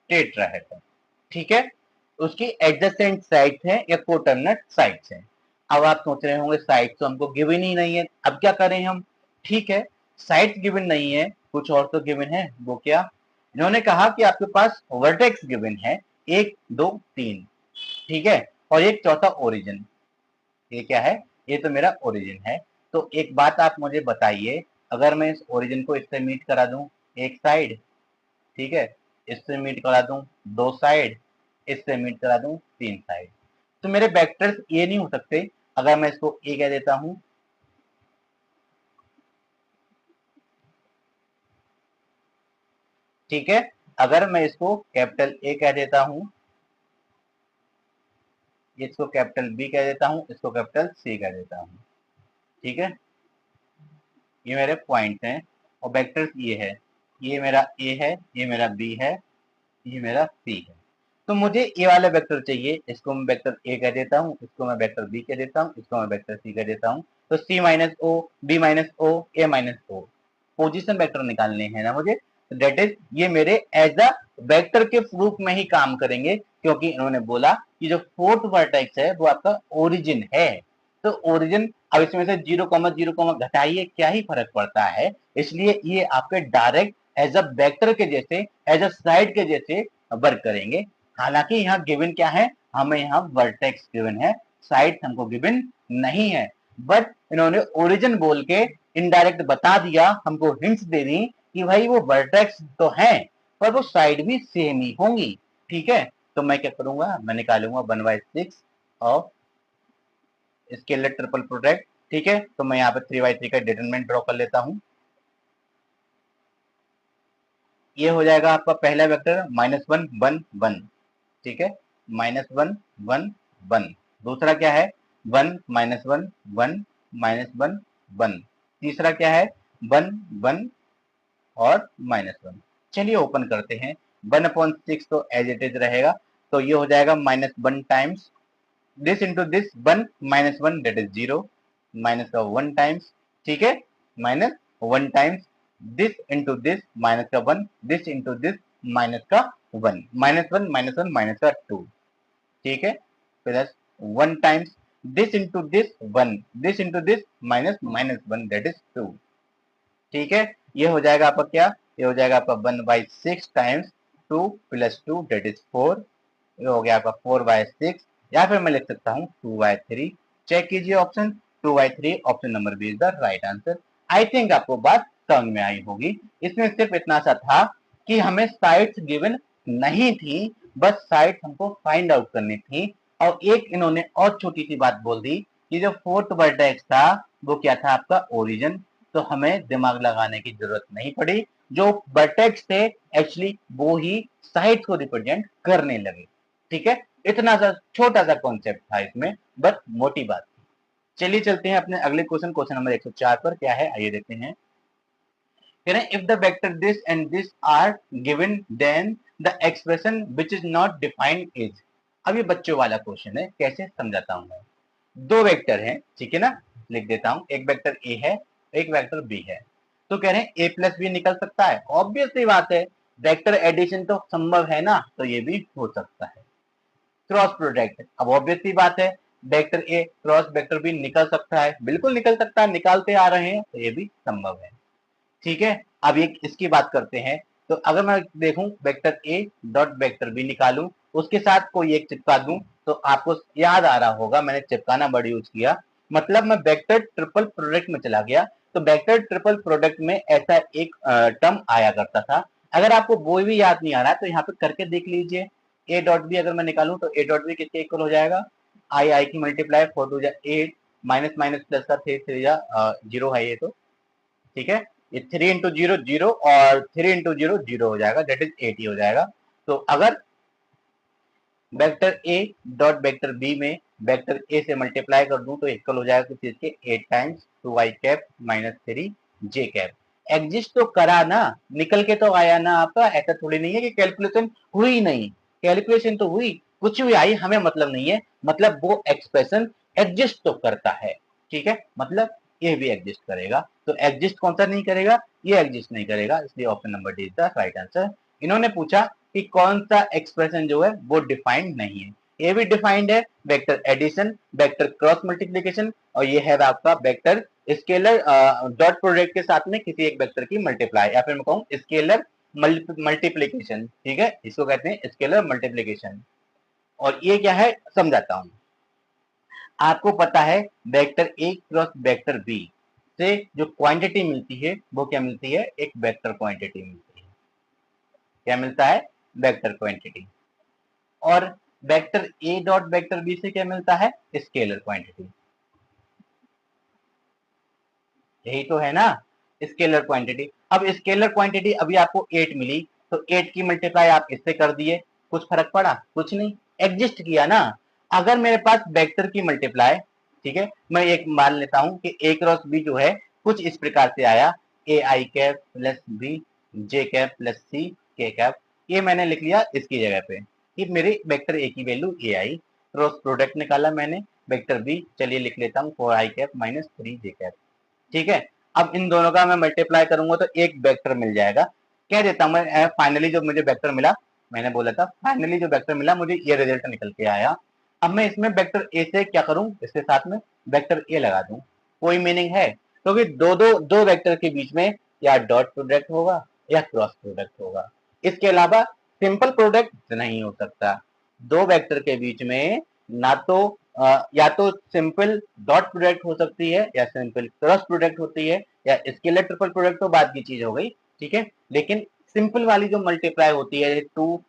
tetrahedron. ठीक है, उसकी एडजेसेंट साइड्स हैं या कोटर्मिनेट साइड्स हैं। अब आप सोच रहे होंगे साइड तो हमको गिवन ही नहीं है, अब क्या करें हम। ठीक है, साइड्स गिवन नहीं है, कुछ और तो गिवन है, वो क्या, इन्होंने कहा कि आपके पास वर्टेक्स गिवन है 1 2 3। ठीक है, और एक चौथा ओरिजिन, ये क्या है, ये तो मेरा ओरिजिन है। तो एक बात आप मुझे बताइए, अगर मैं इस ओरिजिन को इससे मीट करा दूं एक साइड, ठीक है, इससे मीट करा दूं 2 साइड, इससे मीट करा दूं 3 साइड, तो मेरे वेक्टर्स ये नहीं हो सकते। अगर मैं इसको ए कह देता हूं, ठीक है, अगर मैं इसको कैपिटल ए कह देता हूं, इसको कैपिटल बी कह देता हूं, इसको कैपिटल सी कह देता हूं। ठीक है, ये मेरे पॉइंट हैं, और वेक्टर्स ये है, ये मेरा ए है, ये मेरा बी है, ये मेरा सी है। तो मुझे ए वाला वेक्टर चाहिए, इसको मैं वेक्टर ए कह देता हूँ, इसको मैं वेक्टर बी कह देता हूँ, इसको मैं वेक्टर सी कह देता हूँ। तो सी minus O, B minus O, ए माइनस ओ, पोजिशन वेक्टर निकालने हैं ना मुझे। दैट इज ये मेरे एज अ वेक्टर के प्रूफ में ही काम करेंगे, क्योंकि इन्होंने बोला कि जो फोर्थ वर्टेक्स है वो आपका ओरिजिन है। तो ओरिजिन, अब इसमें से 0,0 घटाइए, क्या ही फर्क पड़ता है। इसलिए ये आपके डायरेक्ट एज अ वेक्टर के जैसे, एज अ साइड के जैसे वर्क करेंगे। हालांकि यहाँ गिवन क्या है, हमें यहाँ वर्टेक्स गिवन है, साइड हमको गिवन नहीं है, बट इन्होंने ओरिजिन बोल के इनडायरेक्ट बता दिया, हमको हिंट्स दे दी कि भाई वो वर्टेक्स तो है पर वो साइड भी सेम ही होंगी। ठीक है, तो मैं क्या करूंगा, मैं निकालूंगा 1/6 ऑफ स्केलर ट्रिपल प्रोडक्ट। ठीक है, तो मैं यहाँ पे 3/3 का डिटरमिनेंट ड्रॉ कर लेता हूँ। ये हो जाएगा आपका पहला वेक्टर -1 1 1। ठीक है, -1 1 1। दूसरा क्या है, 1 -1 1 -1 1। तीसरा क्या है, 1 1 और -1। चलिए ओपन करते हैं। 1/6 तो एज इट इज रहेगा, तो ये हो जाएगा -1 times this into this 1 -1 that is 0, minus का 1 टाइम्स। ठीक है, -1 times this into this minus का 1, दिस इंटू दिस माइनस का 1, -1 -1 माइनस का 2। ठीक है, plus 1 times this into this 1, this into this minus -1 that is 2। ठीक है, ये हो जाएगा आपका क्या, ये हो जाएगा आपका 1/6 टाइम्स 2 + 2 दैट इज 4। ये हो गया आपका 4/6, या फिर मैं लिख सकता हूँ 2/3। चेक कीजिए option 2/3, option number B is the right answer. I think आपको बात समझ में आई होगी। इसमें सिर्फ इतना सा था कि हमें साइड्स गिवन नहीं थी, बस साइड्स हमको फाइंड आउट करनी थी। और एक इन्होंने और छोटी सी बात बोल दी कि जो फोर्थ वर्टेक्स था वो क्या था, आपका ओरिजिन। तो हमें दिमाग लगाने की जरूरत नहीं पड़ी, जो वर्टेक्स थे एक्चुअली वो ही साइड को रिप्रेजेंट करने लगे। ठीक है, इतना सा छोटा सा कॉन्सेप्ट था इसमें, बट मोटी बात थी। चलिए चलते हैं अपने अगले क्वेश्चन, क्वेश्चन नंबर 104 पर। क्या है आइए देखते हैं। कह रहे हैं if the vector this and this are given then the expression which is not defined is. अब ये बच्चों वाला क्वेश्चन है, कैसे समझाता हूं मैं। दो वेक्टर हैं, ठीक है ना, लिख देता हूं। एक वेक्टर ए है, एक वेक्टर बी है। तो कह रहे हैं ए प्लस बी निकल सकता है, ऑब्वियस सी बात है, वेक्टर एडिशन तो संभव है ना, तो ये भी हो सकता है। क्रॉस प्रोडक्ट, अब ऑब्वियस सी बात है, vector A cross vector B निकल सकता है, बिल्कुल निकल सकता है, निकालते आ रहे हैं, तो ये भी संभव है। ठीक है, अब ये इसकी बात करते हैं। तो अगर मैं देखूं vector A dot vector B निकालूं, उसके साथ कोई एक चिपका दूं, तो आपको याद आ रहा होगा मैंने चिपकाना वर्ड यूज किया, मतलब मैं वेक्टर ट्रिपल प्रोडक्ट में चला गया। तो वेक्टर ट्रिपल प्रोडक्ट में ऐसा एक टर्म आया करता था। अगर आपको वो भी याद नहीं आ रहा है तो यहाँ पे करके देख लीजिए। ए डॉट बी अगर मैं निकालूं तो ए डॉट बी किसके इक्वल हो जाएगा, आई आई की मल्टीप्लाई 4 2 8, माइनस माइनस प्लस का 3 3 0 है ये तो। ठीक है, ये 3 इंटू 0 0 और 3 इंटू 0 0 हो जाएगा, दैट इज 8 ही हो जाएगा। तो अगर vector A dot vector B में वेक्टर ए से मल्टीप्लाई कर दूं तो इक्वल हो जाएगा किस चीज के, 8 टाइम्स 2i कैप माइनस 3 जे कैप। एग्जिस्ट तो करा ना, निकल के तो आया ना आपका, ऐसा थोड़ी नहीं है कि कैलकुलेशन हुई नहीं, कैलकुलेशन तो हुई, कुछ भी आई हमें मतलब नहीं है, मतलब वो एक्सप्रेशन एग्जिस्ट तो करता है। ठीक है, मतलब ये भी एग्जिस्ट करेगा। तो एग्जिस्ट कौन सा नहीं करेगा, ये एग्जिस्ट नहीं करेगा, इसलिए option number D is the right answer. इन्होंने पूछा कि कौन सा एक्सप्रेशन जो है वो डिफाइंड नहीं है। ये भी डिफाइंड है, vector addition, vector cross multiplication, और ये है आपका वेक्टर स्केलर डॉट प्रोडक्ट के साथ में किसी एक वेक्टर की मल्टीप्लाई, या फिर मैं कहूँ स्केलर मल्टीप्लिकेशन। ठीक है, इसको कहते हैं स्केलर मल्टीप्लिकेशन। और ये क्या है समझाता हूँ। आपको पता है vector A cross vector B से जो क्वांटिटी मिलती है वो क्या मिलती है, एक वेक्टर क्वांटिटी मिलती है। क्या मिलता है, वेक्टर क्वांटिटी। और vector A dot vector B से क्या मिलता है, स्केलर क्वांटिटी। यही तो है ना, स्केलर क्वांटिटी। अब स्केलर क्वांटिटी अभी आपको 8 मिली, तो 8 की मल्टीप्लाई आप इससे कर दिए, कुछ फर्क पड़ा, कुछ नहीं, एग्जिस्ट किया ना। अगर मेरे पास वेक्टर की मल्टीप्लाई, ठीक है, मैं एक मान लेता हूं कि ए क्रॉस बी जो है कुछ इस प्रकार से आया, A I cap plus B J cap plus C K cap, ये मैंने लिख लिया इसकी जगह पे। ये मेरे वेक्टर ए की वैल्यू ए आई, क्रॉस प्रोडक्ट निकाला मैंने, वेक्टर बी चलिए लिख लेता हूँ 4i कैप -3 जे कैप। ठीक है, अब इन दोनों का मैं मल्टीप्लाई करूंगा तो एक वेक्टर मिल जाएगा। कह देता हूँ मैं फाइनली जो मुझे वेक्टर मिला, मैंने बोला था फाइनली जो वेक्टर मिला मुझे ये रिजल्ट निकल के आया। अब मैं इसमें वेक्टर ए से क्या करूं, इसके साथ में वेक्टर ए लगा दूं, कोई मीनिंग है? क्योंकि दो वेक्टर के बीच में या डॉट प्रोडक्ट होगा या क्रॉस प्रोडक्ट होगा, इसके अलावा सिंपल प्रोडक्ट नहीं हो सकता। दो वेक्टर के बीच में ना तो या तो सिंपल डॉट प्रोडक्ट हो सकती है या सिंपल क्रॉस प्रोडक्ट होती है, या स्केलर ट्रिपल प्रोडक्ट तो बात की चीज हो गई, ठीक है। लेकिन सिंपल वाली जो मल्टीप्लाई होती है टू,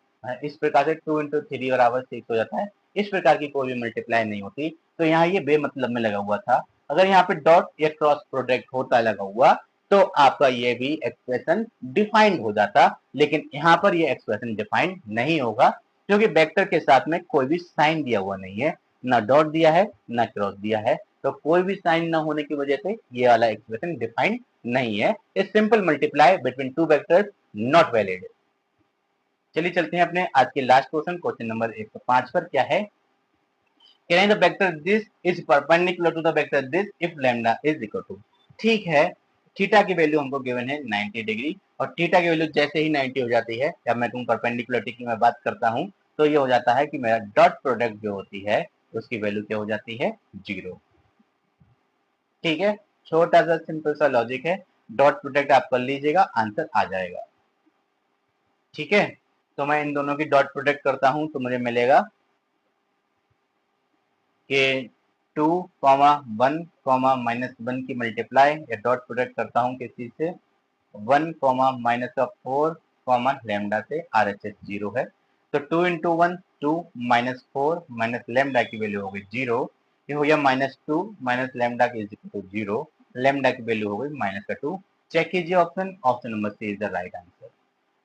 इस प्रकार से 2 × 3 बराबर 6 हो जाता है, इस प्रकार की कोई भी मल्टीप्लाई नहीं होती। तो यहाँ ये बेमतलब में लगा हुआ था। अगर यहाँ पे डॉट या क्रॉस प्रोडक्ट होता लगा हुआ तो आपका ये भी एक्सप्रेशन डिफाइंड हो जाता, लेकिन यहाँ पर ये एक्सप्रेशन डिफाइंड नहीं होगा क्योंकि वेक्टर के साथ में कोई भी साइन दिया हुआ नहीं है, ना डॉट दिया है ना क्रॉस दिया है, तो कोई भी साइन ना होने की वजह से ये वाला एक्सप्रेशन डिफाइंड नहीं है। इस simple multiply between two vectors not valid. चलिए चलते हैं अपने आज के लास्ट क्वेश्चन नंबर 105 पर। क्या है? कहना the vector this is perpendicular to the vector this if lambda is equal to, ठीक है, थीटा की वैल्यू हमको गिवन है 90 डिग्री, और थीटा की वैल्यू जैसे ही 90 हो जाती है, जब मैं तुम परपेंडिकुलरिटी की मैं बात करता हूँ, तो ये हो जाता है कि मेरा डॉट प्रोडक्ट जो होती है उसकी वैल्यू क्या हो जाती है? 0। ठीक है, छोटा सा सिंपल सा लॉजिक है, डॉट प्रोडक्ट आप कर लीजिएगा, आंसर आ जाएगा। ठीक है, तो मैं इन दोनों की डॉट प्रोडक्ट करता हूं तो मुझे मिलेगा कि 2, 1, -1 की मल्टीप्लाई या डॉट प्रोडक्ट करता हूं किस चीज से? 1, -4, लैम्डा से, RHS 0 है, तो 2 × 1 2, -4 लैम्डा की वैल्यू हो गई 0, ये हो गया -2 लैम्डा की इज इक्वल टू 0, लैम्डा की वैल्यू हो गई -2। चेक कीजिए option, option number C is the right answer.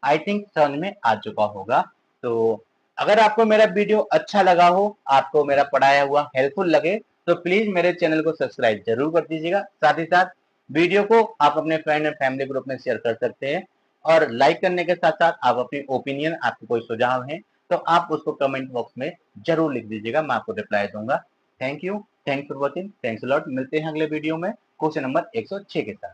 I think समझ में आ चुका होगा। तो अगर आपको मेरा वीडियो अच्छा लगा हो, आपको मेरा पढ़ाया हुआ हेल्पफुल लगे, तो प्लीज मेरे चैनल को सब्सक्राइब जरूर कर दीजिएगा। साथ ही साथ वीडियो को आप अपने फ्रेंड एंड फैमिली ग्रुप में शेयर कर सकते हैं, और लाइक करने के साथ साथ आप अपनी ओपिनियन, आपको कोई सुझाव है तो आप उसको कमेंट बॉक्स में जरूर लिख दीजिएगा, मैं आपको रिप्लाई दूंगा। Thank you, thanks for watching, thanks lot. मिलते हैं अगले वीडियो में क्वेश्चन नंबर 106 के साथ।